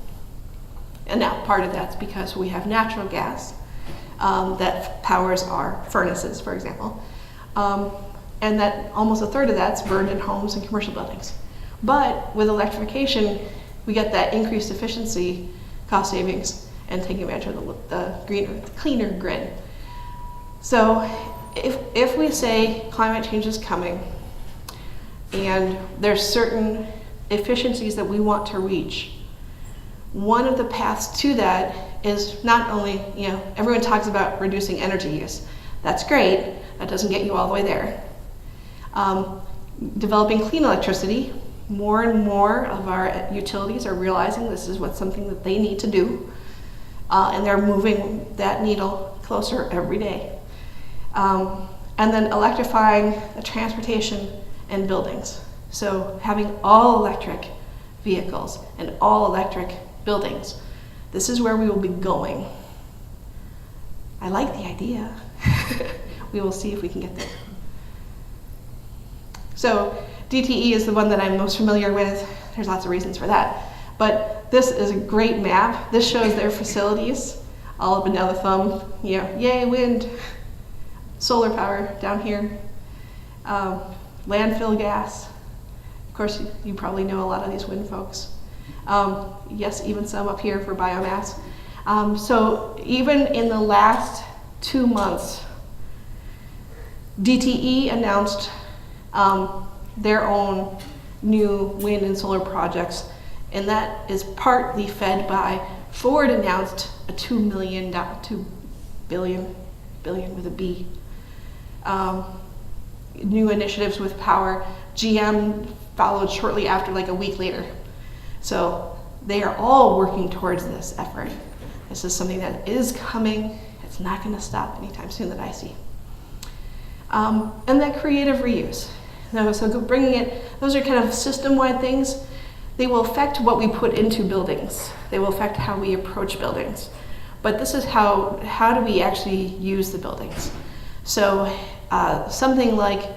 And now part of that's because we have natural gas that powers our furnaces, for example. And that almost a third of that's burned in homes and commercial buildings. But with electrification, we get that increased efficiency, cost savings, and taking advantage of the cleaner grid. So if we say climate change is coming, and there's certain efficiencies that we want to reach, one of the paths to that is not only, everyone talks about reducing energy use. That's great. That doesn't get you all the way there. Developing clean electricity. More and more of our utilities are realizing this is something that they need to do, and they're moving that needle closer every day. And then electrifying the transportation and buildings. So having all electric vehicles and all electric buildings. This is where we will be going. I like the idea. We will see if we can get there. So DTE is the one that I'm most familiar with. There's lots of reasons for that. But this is a great map. This shows their facilities all up and down the thumb. You know, yay, wind, solar power down here, landfill gas. Of course, you probably know a lot of these wind folks. Yes, even some up here for biomass. So even in the last 2 months, DTE announced their own new wind and solar projects, and that is partly fed by Ford announced a $2 billion with a B, new initiatives with power. GM followed shortly after, like a week later. So they are all working towards this effort. This is something that is coming. It's not going to stop anytime soon that I see. And that creative reuse. So bringing it, those are kind of system-wide things. They will affect what we put into buildings. They will affect how we approach buildings. But this is how do we actually use the buildings. So something like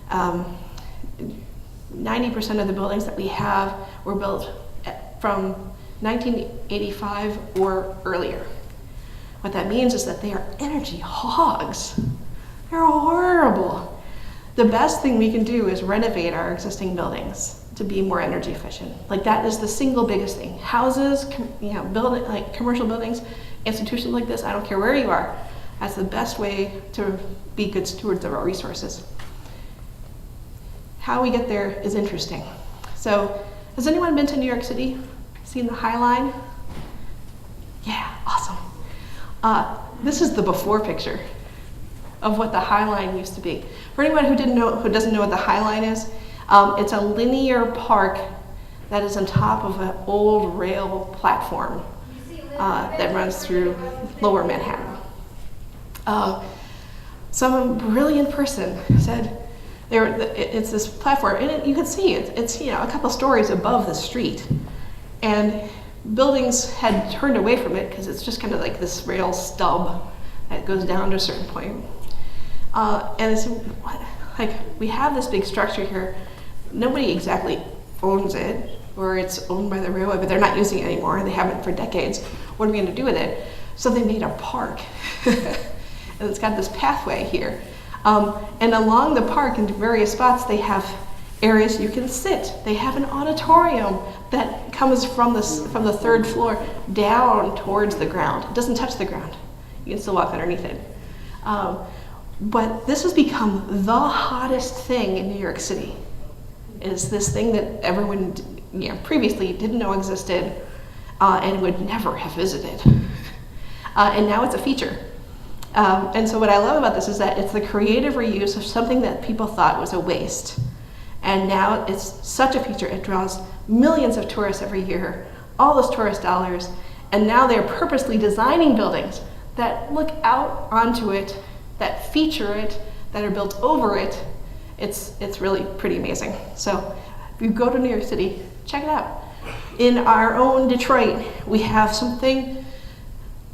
90% of the buildings that we have were built from 1985 or earlier. What that means is that they are energy hogs. They're horrible. The best thing we can do is renovate our existing buildings to be more energy efficient. Like, that is the single biggest thing. Houses, building, like commercial buildings, institutions like this, I don't care where you are, that's the best way to be good stewards of our resources. How we get there is interesting. So, has anyone been to New York City? Seen the High Line? Yeah, awesome. This is the before picture of what the High Line used to be. For anyone who doesn't know what the High Line is, it's a linear park that is on top of an old rail platform that runs through Lower Manhattan. Some brilliant person said it's this platform, and you can see it's a couple stories above the street, and buildings had turned away from it because it's just kind of like this rail stub that goes down to a certain point. And it's like, we have this big structure here. Nobody exactly owns it, or it's owned by the railway, but they're not using it anymore. They haven't for decades. What are we going to do with it? So they made a park. And it's got this pathway here. And along the park in various spots, they have areas you can sit. They have an auditorium that comes from the third floor down towards the ground. It doesn't touch the ground. You can still walk underneath it. But this has become the hottest thing in New York City, is this thing that everyone previously didn't know existed and would never have visited. And now it's a feature. And so what I love about this is that it's the creative reuse of something that people thought was a waste. And now it's such a feature. It draws millions of tourists every year, all those tourist dollars, and now they're purposely designing buildings that look out onto it, that feature it, that are built over it. It's really pretty amazing. So if you go to New York City, check it out. In our own Detroit, we have something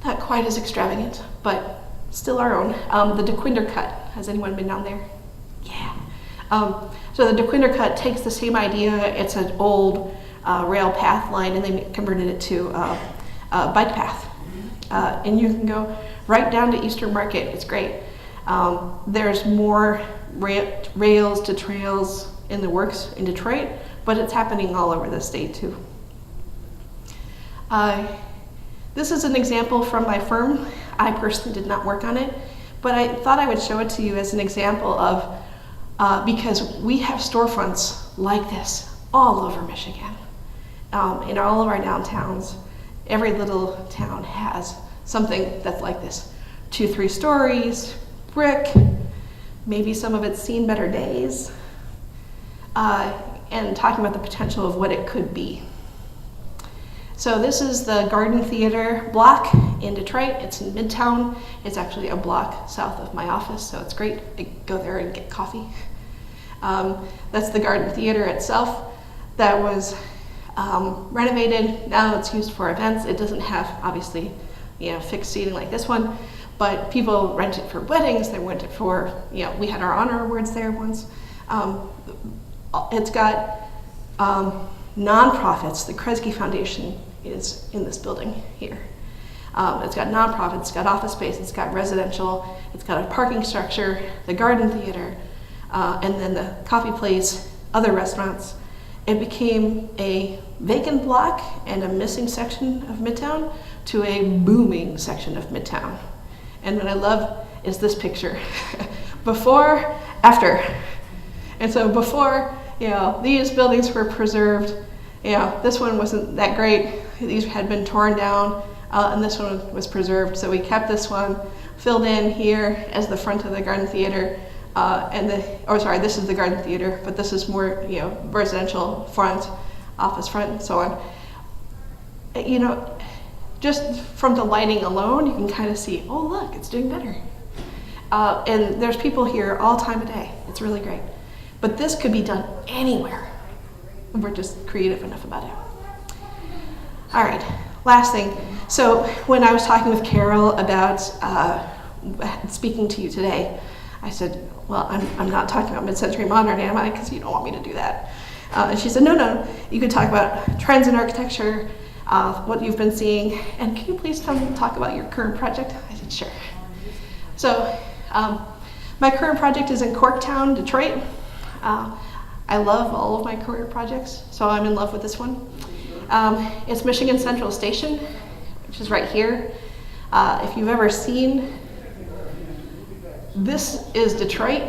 not quite as extravagant, but still our own, the DeQuinder Cut. Has anyone been down there? Yeah. So the DeQuinder Cut takes the same idea. It's an old rail path line, and they converted it to a bike path. And you can go right down to Eastern Market. It's great. There's more rails to trails in the works in Detroit, but it's happening all over the state too. This is an example from my firm. I personally did not work on it, but I thought I would show it to you as an example of, because we have storefronts like this all over Michigan. In all of our downtowns, every little town has something that's like this. 2-3 stories, brick, maybe some of it's seen better days, and talking about the potential of what it could be. So this is the Garden Theater block in Detroit. It's in Midtown. It's actually a block south of my office, so it's great. I go there and get coffee. That's the Garden Theater itself. That was renovated. Now it's used for events. It doesn't have, obviously, fixed seating like this one, but people rent it for weddings. They rent it for, we had our honor awards there once. It's got nonprofits. The Kresge Foundation is in this building here. It's got nonprofits, it's got office space, it's got residential, it's got a parking structure, the Garden Theater, and then the coffee place, other restaurants. It became a vacant block and a missing section of Midtown to a booming section of Midtown. And what I love is this picture. Before, after. And so before, these buildings were preserved. This one wasn't that great. These had been torn down, and this one was preserved. So we kept this one, filled in here as the front of the Garden Theater. This is the Garden Theater, but this is more, residential front, office front, and so on. Just from the lighting alone, you can kind of see, oh look, it's doing better. And there's people here all time of day. It's really great. But this could be done anywhere. We're just creative enough about it. All right, last thing. So when I was talking with Carol about speaking to you today, I said, well, I'm not talking about mid-century modern, am I? Because you don't want me to do that. And she said, no, you could talk about trends in architecture, what you've been seeing, and can you please talk about your current project? I said, sure. So my current project is in Corktown, Detroit. I love all of my career projects, so I'm in love with this one. It's Michigan Central Station, which is right here. If you've ever seen, this is Detroit,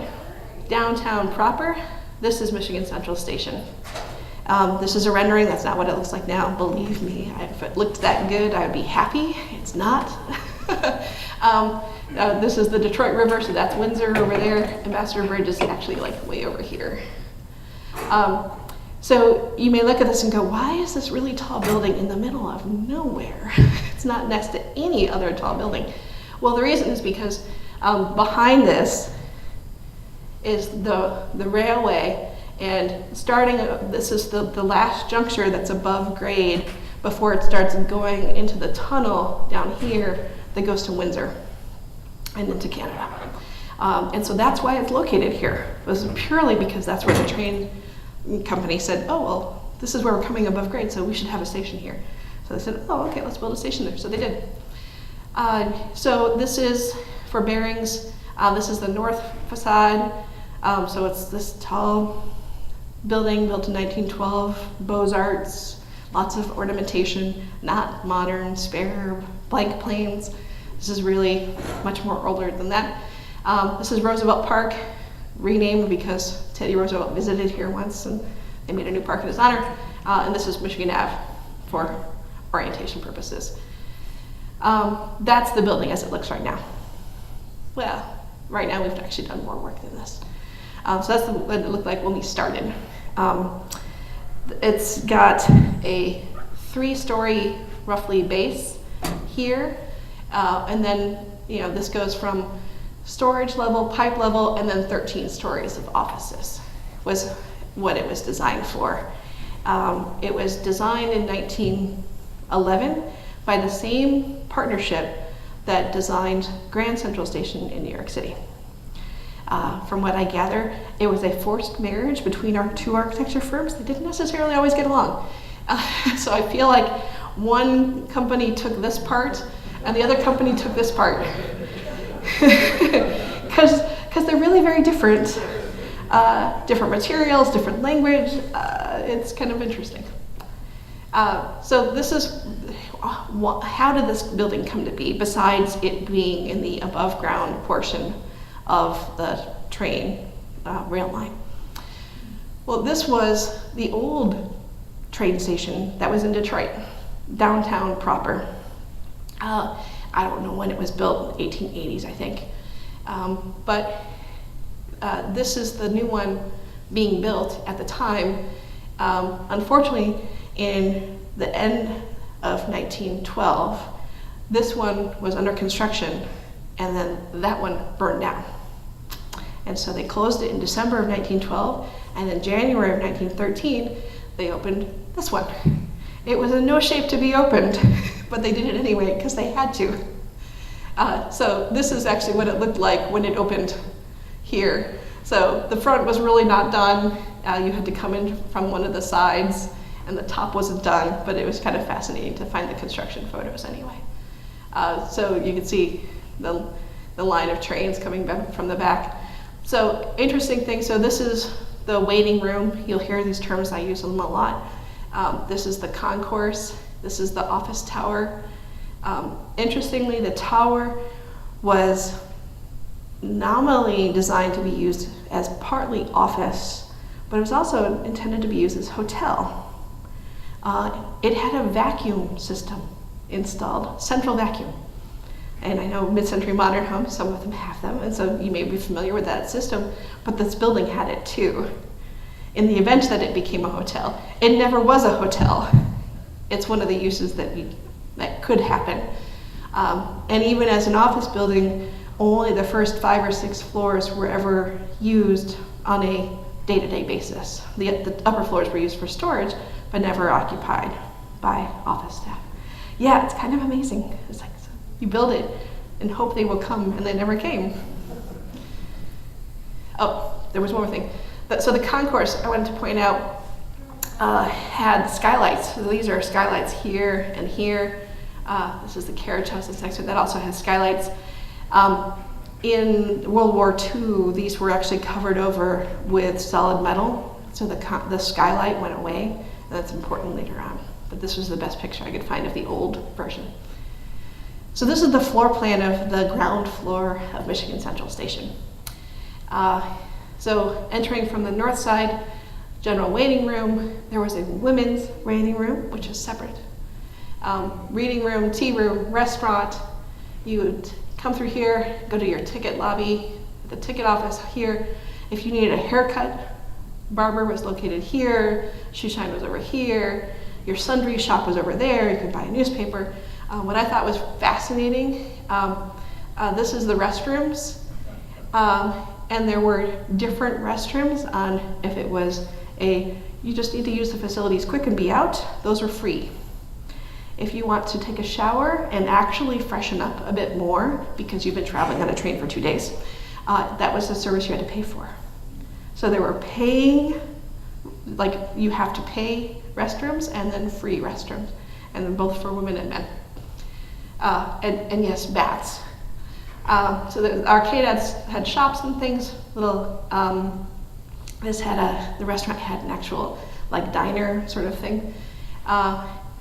downtown proper. This is Michigan Central Station. This is a rendering. That's not what it looks like now. Believe me, if it looked that good, I would be happy. It's not. This is the Detroit River, so that's Windsor over there. Ambassador Bridge is actually like way over here. So you may look at this and go, why is this really tall building in the middle of nowhere? It's not next to any other tall building. Well, the reason is because behind this is the railway, and this is the last juncture that's above grade before it starts going into the tunnel down here that goes to Windsor and into Canada. And so that's why it's located here. It was purely because that's where the train company said, oh, well, this is where we're coming above grade, so we should have a station here. So they said, oh, okay, let's build a station there. So they did. So this is, for bearings, this is the north facade. So it's this tall building built in 1912, Beaux-Arts, lots of ornamentation, not modern, spare, blank planes. This is really much more older than that. This is Roosevelt Park, renamed because Teddy Roosevelt visited here once and they made a new park in his honor. And this is Michigan Ave for orientation purposes. That's the building as it looks right now. Well, right now we've actually done more work than this. So that's what it looked like when we started. It's got a 3-story roughly base here, and then this goes from storage level, pipe level, and then 13 stories of offices was what it was designed for. It was designed in 1911 by the same partnership that designed Grand Central Station in New York City. From what I gather, it was a forced marriage between our two architecture firms. They didn't necessarily always get along. So I feel like one company took this part and the other company took this part. Because they're really very different. Different materials, different language. It's kind of interesting. So this is, how did this building come to be, besides it being in the above ground portion of the train rail line? Well, this was the old train station that was in Detroit, downtown proper. I don't know when it was built, 1880s, I think. But this is the new one being built at the time. Unfortunately, in the end of 1912. This one was under construction, and then that one burned down. And so they closed it in December of 1912, and in January of 1913, they opened this one. It was in no shape to be opened, but they did it anyway because they had to. So this is actually what it looked like when it opened here. So the front was really not done. You had to come in from one of the sides, and the top wasn't done, but it was kind of fascinating to find the construction photos anyway. So you can see the line of trains coming back from the back. So interesting thing, so this is the waiting room. You'll hear these terms, I use them a lot. This is the concourse. This is the office tower. Interestingly, the tower was nominally designed to be used as partly office, but it was also intended to be used as hotel. It had a vacuum system installed, central vacuum. And I know mid-century modern homes, some of them have them, and so you may be familiar with that system, but this building had it too. In the event that it became a hotel, it never was a hotel. It's one of the uses that could happen. And even as an office building, only the first 5 or 6 floors were ever used on a day-to-day basis. The upper floors were used for storage, but never occupied by office staff. Yeah, it's kind of amazing. It's like, you build it and hope they will come, and they never came. Oh, there was one more thing. So the concourse, I wanted to point out, had skylights. So these are skylights here and here. This is the carriage house that's next to it. That also has skylights. In World War II, these were actually covered over with solid metal, so the skylight went away, and that's important later on. But this was the best picture I could find of the old version. So this is the floor plan of the ground floor of Michigan Central Station. So entering from the north side, general waiting room, there was a women's waiting room, which is separate. Reading room, tea room, restaurant. You would come through here, go to your ticket lobby, the ticket office here. If you needed a haircut, barber was located here, shoe shine was over here, your sundry shop was over there, you could buy a newspaper. What I thought was fascinating, this is the restrooms, and there were different restrooms on if it was you just need to use the facilities quick and be out, those are free. If you want to take a shower and actually freshen up a bit more because you've been traveling on a train for 2 days, that was the service you had to pay for. So they were paying, like you have to pay restrooms and then free restrooms, and then both for women and men. And yes, baths. So the arcade had shops and things. The restaurant had an actual like diner sort of thing.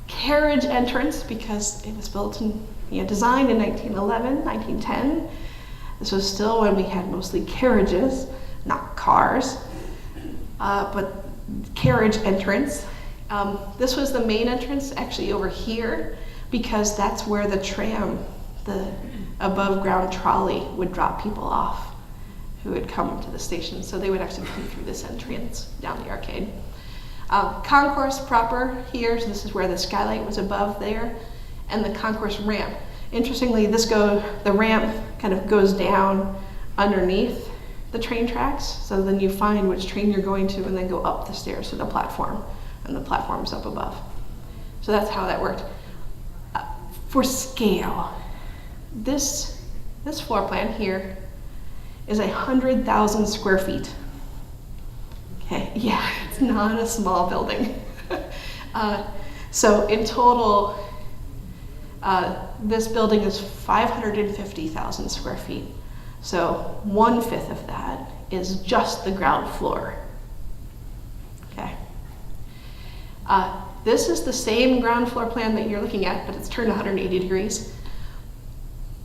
Carriage entrance, because it was built and designed in 1911, 1910. This was still when we had mostly carriages, not cars, but carriage entrance. This was the main entrance actually over here, because that's where the tram, the above ground trolley, would drop people off who had come to the station. So they would actually come through this entrance down the arcade. Concourse proper here, so this is where the skylight was above there, and the concourse ramp. Interestingly, the ramp kind of goes down underneath the train tracks, so then you find which train you're going to and then go up the stairs to the platform, and the platform's up above. So that's how that worked. For scale, this floor plan here is 100,000 square feet. Okay, yeah, it's not a small building. So in total, this building is 550,000 square feet. So 1/5 of that is just the ground floor. Okay. This is the same ground floor plan that you're looking at, but it's turned 180 degrees.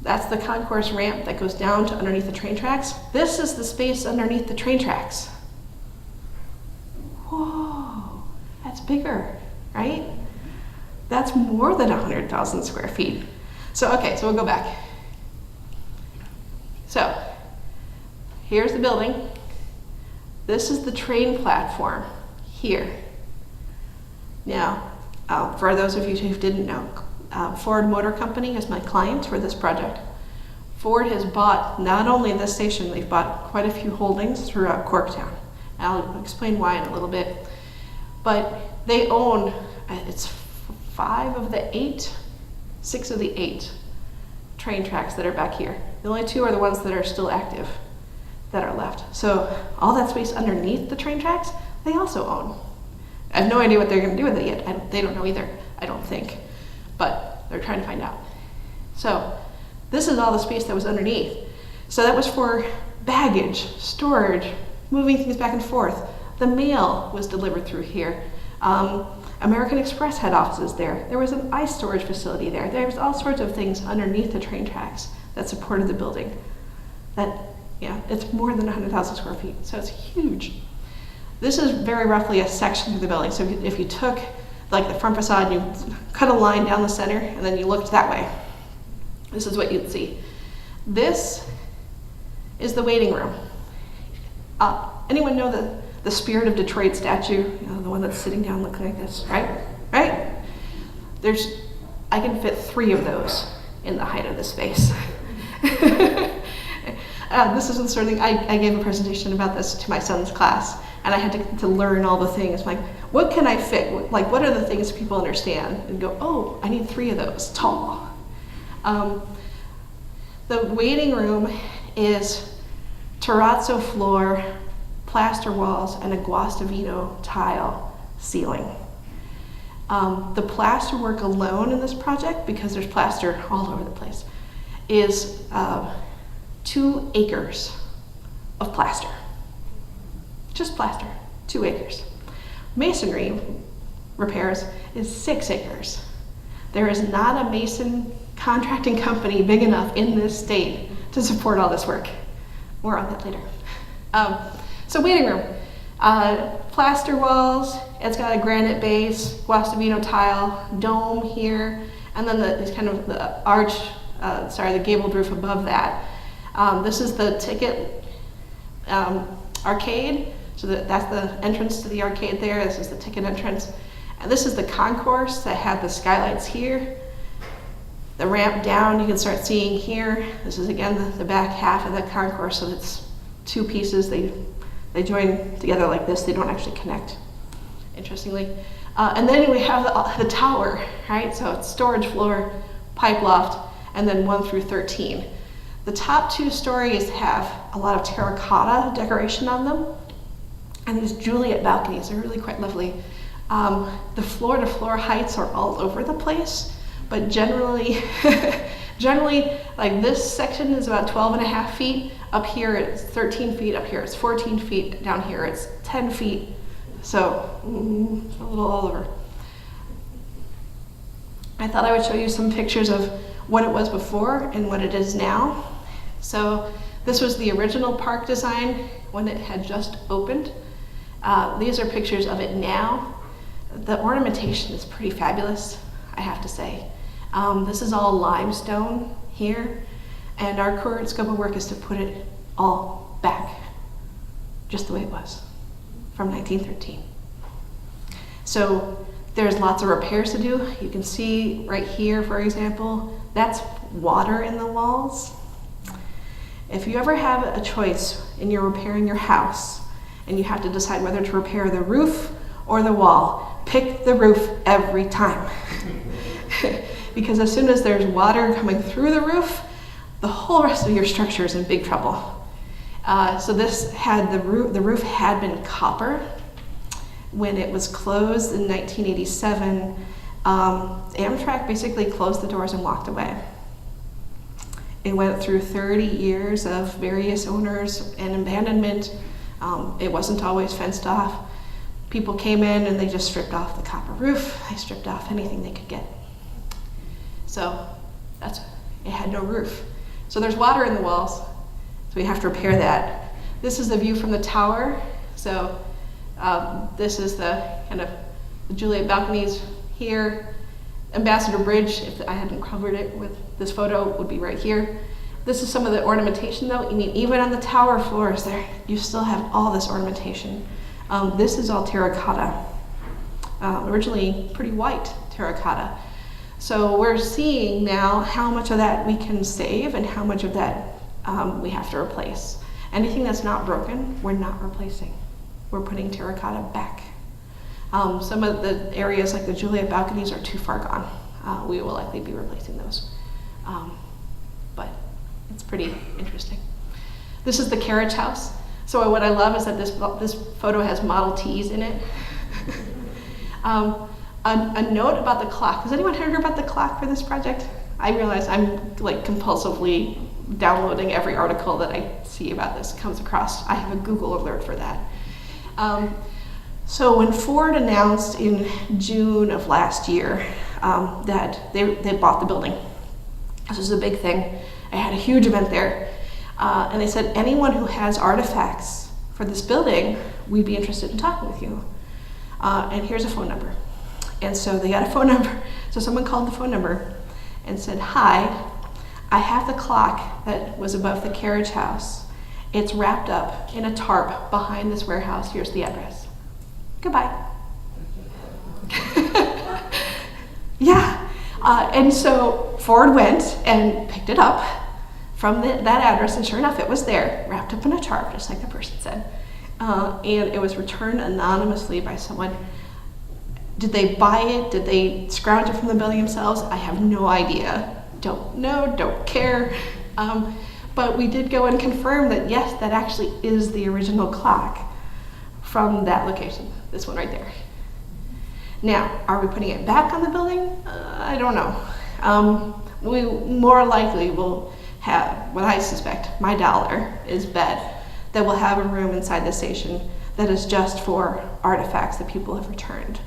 That's the concourse ramp that goes down to underneath the train tracks. This is the space underneath the train tracks. Whoa, that's bigger, right? That's more than 100,000 square feet. So, okay, so we'll go back. So, here's the building. This is the train platform here. Now, For those of you who didn't know, Ford Motor Company is my client for this project. Ford has bought not only this station, they've bought quite a few holdings throughout Corktown. I'll explain why in a little bit. But they own, it's 6 of the 8 train tracks that are back here. The only 2 are the ones that are still active that are left. So all that space underneath the train tracks, they also own. I have no idea what they're going to do with it yet. They don't know either, I don't think. But they're trying to find out. So this is all the space that was underneath. So that was for baggage, storage, moving things back and forth. The mail was delivered through here. American Express had offices there. There was an ice storage facility there. There was all sorts of things underneath the train tracks that supported the building. It's more than 100,000 square feet, so it's huge. This is very roughly a section of the building. So if you took like the front facade, you cut a line down the center, and then you looked that way, this is what you'd see. This is the waiting room. Anyone know the Spirit of Detroit statue? You know, the one that's sitting down looking like this, right? Right? I can fit 3 of those in the height of this space. This is the sort of thing, I gave a presentation about this to my son's class, and I had to learn all the things. Like, what can I fit? Like, what are the things people understand? And go, oh, I need 3 of those, tall. The waiting room is terrazzo floor, plaster walls, and a Guastavino tile ceiling. The plaster work alone in this project, because there's plaster all over the place, is 2 acres of plaster. Just plaster, 2 acres. Masonry repairs is 6 acres. There is not a mason contracting company big enough in this state to support all this work. More on that later. So waiting room, plaster walls, it's got a granite base, Guastavino tile, dome here, and then the gabled roof above that. This is the ticket arcade, so that's the entrance to the arcade there. This is the ticket entrance. And this is the concourse that had the skylights here. The ramp down you can start seeing here. This is again the back half of the concourse, so it's 2 pieces. They join together like this. They don't actually connect, interestingly. And then we have the tower, right? So it's storage floor, pipe loft, and then 1 through 13. The top 2 stories have a lot of terracotta decoration on them, and these Juliet balconies are really quite lovely. The floor-to-floor heights are all over the place, but generally, like this section is about 12.5 feet. Up here it's 13 feet, up here it's 14 feet, down here it's 10 feet. So a little all over. I thought I would show you some pictures of what it was before and what it is now. So this was the original park design when it had just opened. These are pictures of it now. The ornamentation is pretty fabulous, I have to say. This is all limestone here, and our current scope of work is to put it all back, just the way it was, from 1913. So there's lots of repairs to do. You can see right here, for example, that's water in the walls. If you ever have a choice and you're repairing your house and you have to decide whether to repair the roof or the wall, pick the roof every time. Because as soon as there's water coming through the whole rest of your structure is in big trouble. So this had the roof had been copper. When it was closed in 1987, Amtrak basically closed the doors and walked away. It went through 30 years of various owners and abandonment. It wasn't always fenced off. People came in and they just stripped off the copper roof. They stripped off anything they could get. So it had no roof. So there's water in the walls, so we have to repair that. This is the view from the tower. So this is the kind of the Juliet balconies here. Ambassador Bridge, if I hadn't covered it with this photo, would be right here. This is some of the ornamentation though. I mean, even on the tower floors there, you still have all this ornamentation. This is all terracotta. originally pretty white terracotta. So we're seeing now how much of that we can save and how much of that we have to replace. Anything that's not broken, we're not replacing. We're putting terracotta back. Some of the areas like the Juliet balconies are too far gone. We will likely be replacing those. But it's pretty interesting. This is the carriage house. So what I love is that this photo has Model Ts in it. A note about the clock. Has anyone heard about the clock for this project? I realize I'm like compulsively downloading every article that I see about this comes across. I have a Google alert for that. So when Ford announced in June of last year that they bought the building, this was a big thing. I had a huge event there. And they said, anyone who has artifacts for this building, we'd be interested in talking with you. And here's a phone number. And so they got a phone number. So someone called the phone number and said, hi, I have the clock that was above the carriage house. It's wrapped up in a tarp behind this warehouse. Here's the address. Goodbye. Yeah. And so Ford went and picked it up from that address, and sure enough, it was there, wrapped up in a tarp, just like the person said. And it was returned anonymously by someone. Did they buy it? Did they scrounge it from the building themselves? I have no idea. Don't know, don't care. But we did go and confirm that, yes, that actually is the original clock from that location, this one right there. Now, are we putting it back on the building? I don't know. We more likely will have, what I suspect, my dollar is bet that we'll have a room inside the station that is just for artifacts that people have returned,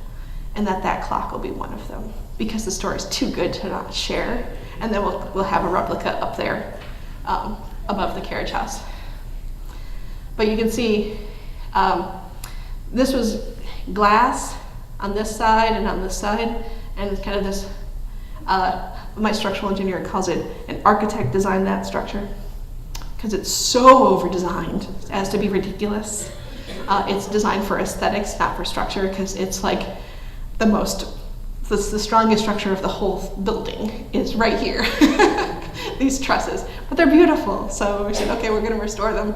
and that clock will be one of them, because the store is too good to not share, and then we'll have a replica up there above the carriage house. But you can see this was glass on this side and on this side, and it's kind of this, my structural engineer calls it an architect designed that structure, because it's so over-designed as to be ridiculous. It's designed for aesthetics, not for structure, because it's like the strongest structure of the whole building is right here. These trusses, but they're beautiful. So we said, okay, we're going to restore them.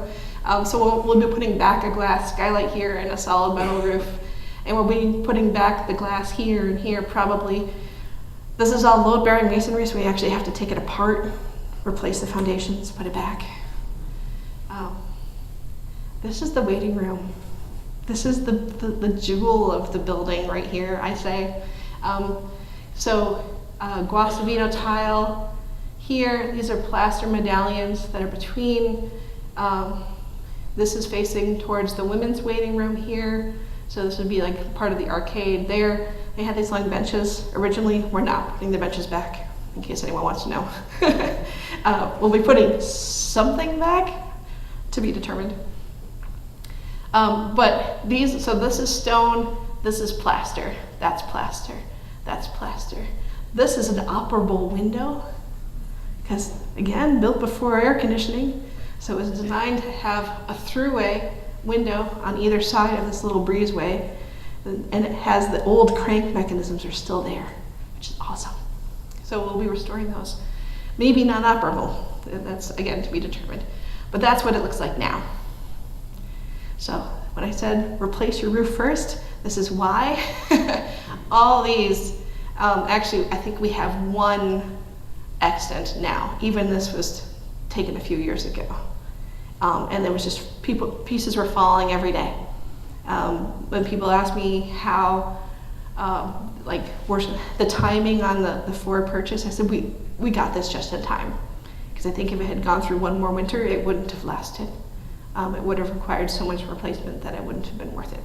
So we'll be putting back a glass skylight here and a solid metal roof, and we'll be putting back the glass here and here probably. This is all load-bearing masonry, so we actually have to take it apart, replace the foundations, put it back. This is the waiting room. This is the jewel of the building right here, I say. Guastavino tile here. These are plaster medallions that are between. This is facing towards the women's waiting room here. So this would be like part of the arcade there. They had these long benches. Originally, we're not putting the benches back, in case anyone wants to know. We'll be putting something back, to be determined. But so this is stone, this is plaster, that's plaster, that's plaster. This is an operable window, because again, built before air conditioning, so it was designed to have a throughway window on either side of this little breezeway, and it has the old crank mechanisms are still there, which is awesome. So we'll be restoring those. Maybe not operable, that's again to be determined, but that's what it looks like now. So when I said replace your roof first, this is why. All these, actually I think we have one extant now. Even this was taken a few years ago. And there was just pieces were falling every day. When people ask me how, the timing on the Ford purchase, I said we got this just in time. Because I think if it had gone through one more winter, it wouldn't have lasted. It would have required so much replacement that it wouldn't have been worth it.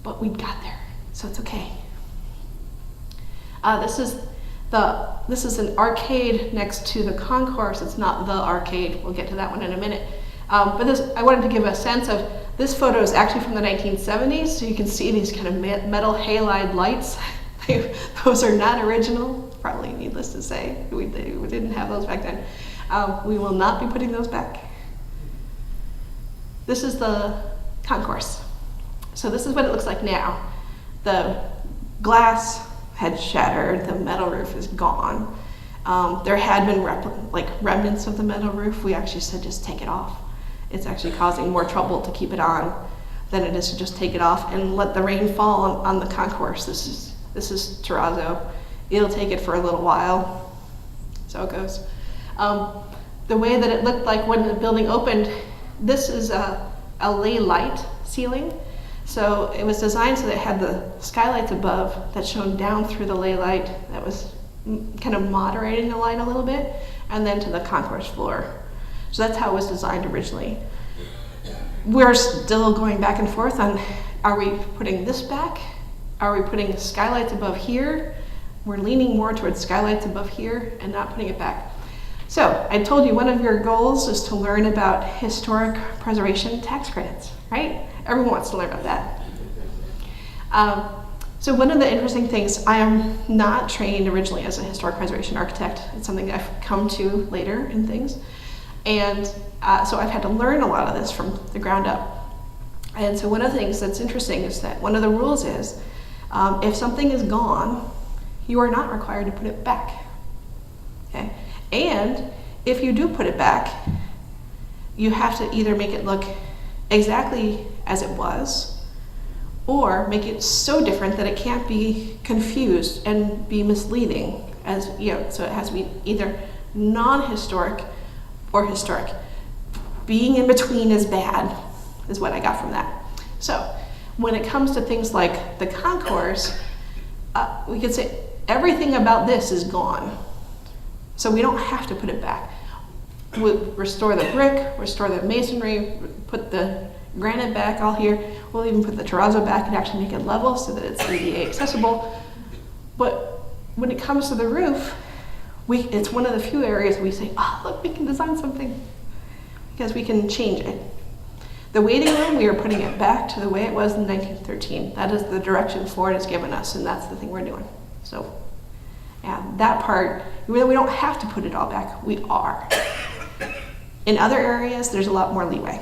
But we got there, so it's okay. This is an arcade next to the concourse. It's not the arcade. We'll get to that one in a minute. But I wanted to give a sense of, this photo is actually from the 1970s, so you can see these kind of metal halide lights. Those are not original, probably needless to say. We didn't have those back then. We will not be putting those back. This is the concourse. So this is what it looks like now. The glass had shattered, the metal roof is gone. There had been remnants of the metal roof. We actually said just take it off. It's actually causing more trouble to keep it on than it is to just take it off and let the rain fall on the concourse. This is terrazzo. It'll take it for a little while. So it goes. The way that it looked like when the building opened, this is a lay light ceiling. So it was designed so that it had the skylights above that shone down through the lay light that was kind of moderating the light a little bit, and then to the concourse floor. So that's how it was designed originally. We're still going back and forth on, are we putting this back? Are we putting skylights above here? We're leaning more towards skylights above here and not putting it back. So I told you one of your goals is to learn about historic preservation tax credits, right? Everyone wants to learn about that. So one of the interesting things, I am not trained originally as a historic preservation architect. It's something I've come to later in things. And so I've had to learn a lot of this from the ground up. And so one of the things that's interesting is that one of the rules is, if something is gone, you are not required to put it back, okay? And if you do put it back, you have to either make it look exactly as it was, or make it so different that it can't be confused and be misleading, as you know. So it has to be either non-historic or historic. Being in between is bad, is what I got from that. So when it comes to things like the concourse, we could say everything about this is gone. So we don't have to put it back. We'll restore the brick, restore the masonry, put the granite back all here. We'll even put the terrazzo back and actually make it level so that it's ADA accessible. But when it comes to the roof, it's one of the few areas we say, oh, look, we can design something, because we can change it. The waiting room, we are putting it back to the way it was in 1913. That is the direction Ford has given us, and that's the thing we're doing. So, yeah, that part, we don't have to put it all back. We are. In other areas, there's a lot more leeway.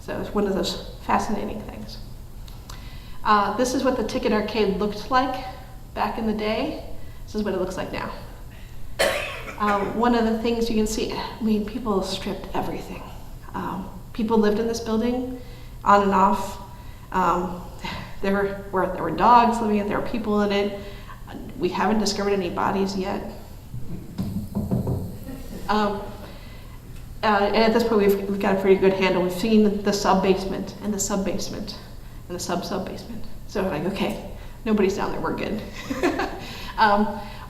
So it's one of those fascinating things. This is what the ticket arcade looked like back in the day. This is what it looks like now. One of the things you can see, I mean, people stripped everything. People lived in this building on and off. There were dogs living in it, there were people in it. We haven't discovered any bodies yet. And at this point, we've got a pretty good handle. We've seen the sub-basement and the sub-basement and the sub-sub-basement. So we're like, okay, nobody's down there, we're good.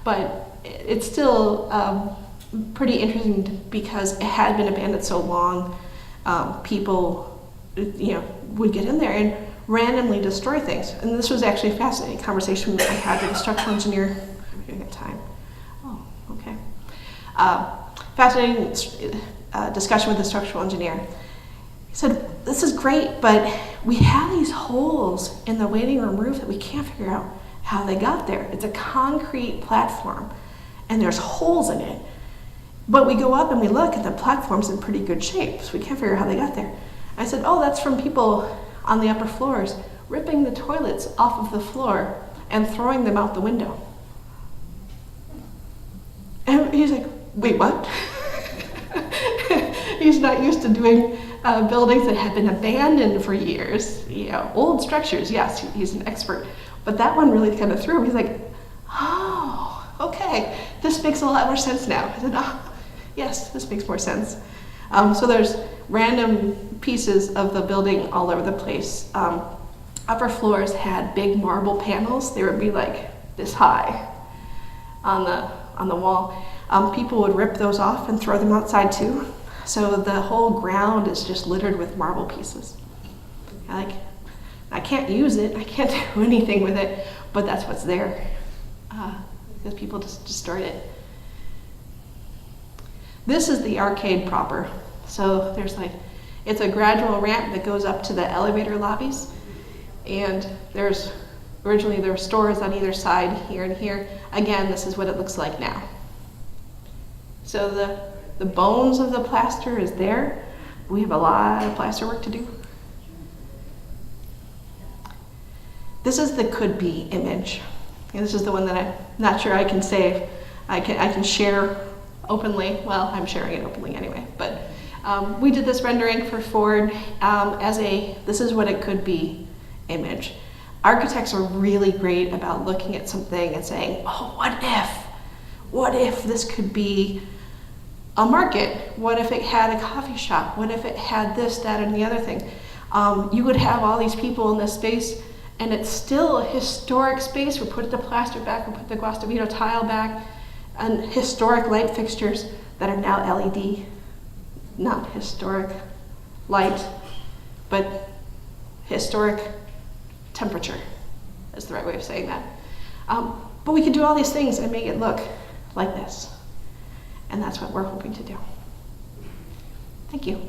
But it's still pretty interesting because it had been abandoned so long. People, would get in there and randomly destroy things. And this was actually a fascinating conversation that I had with a structural engineer. I'm getting a time. Oh, okay. Fascinating discussion with the structural engineer. He said, this is great, but we have these holes in the waiting room roof that we can't figure out how they got there. It's a concrete platform, and there's holes in it. But we go up and we look, and the platform's in pretty good shape, so we can't figure out how they got there. I said, oh, that's from people on the upper floors ripping the toilets off of the floor and throwing them out the window. And he's like, wait, what? He's not used to doing buildings that have been abandoned for years. Old structures, yes, he's an expert. But that one really kind of threw him. He's like, oh, okay, this makes a lot more sense now. I said, oh, yes, this makes more sense. So there's random pieces of the building all over the place. Upper floors had big marble panels. They would be like this high on the wall. People would rip those off and throw them outside too. So the whole ground is just littered with marble pieces. I can't use it, I can't do anything with it, but that's what's there, because people just destroyed it. This is the arcade proper. So it's a gradual ramp that goes up to the elevator lobbies, and originally there were stores on either side, here and here. Again, this is what it looks like now. So the bones of the plaster is there. We have a lot of plaster work to do. This is the could-be image. And this is the one that I'm not sure I can say, I can share openly. Well, I'm sharing it openly anyway, but we did this rendering for Ford this is what it could be image. Architects are really great about looking at something and saying, oh, what if this could be a market? What if it had a coffee shop? What if it had this, that, and the other thing? You would have all these people in this space, and it's still a historic space. We put the plaster back, we put the Guastavito tile back, and historic light fixtures that are now LED, not historic light, but historic temperature is the right way of saying that. But we can do all these things and make it look like this. And that's what we're hoping to do. Thank you.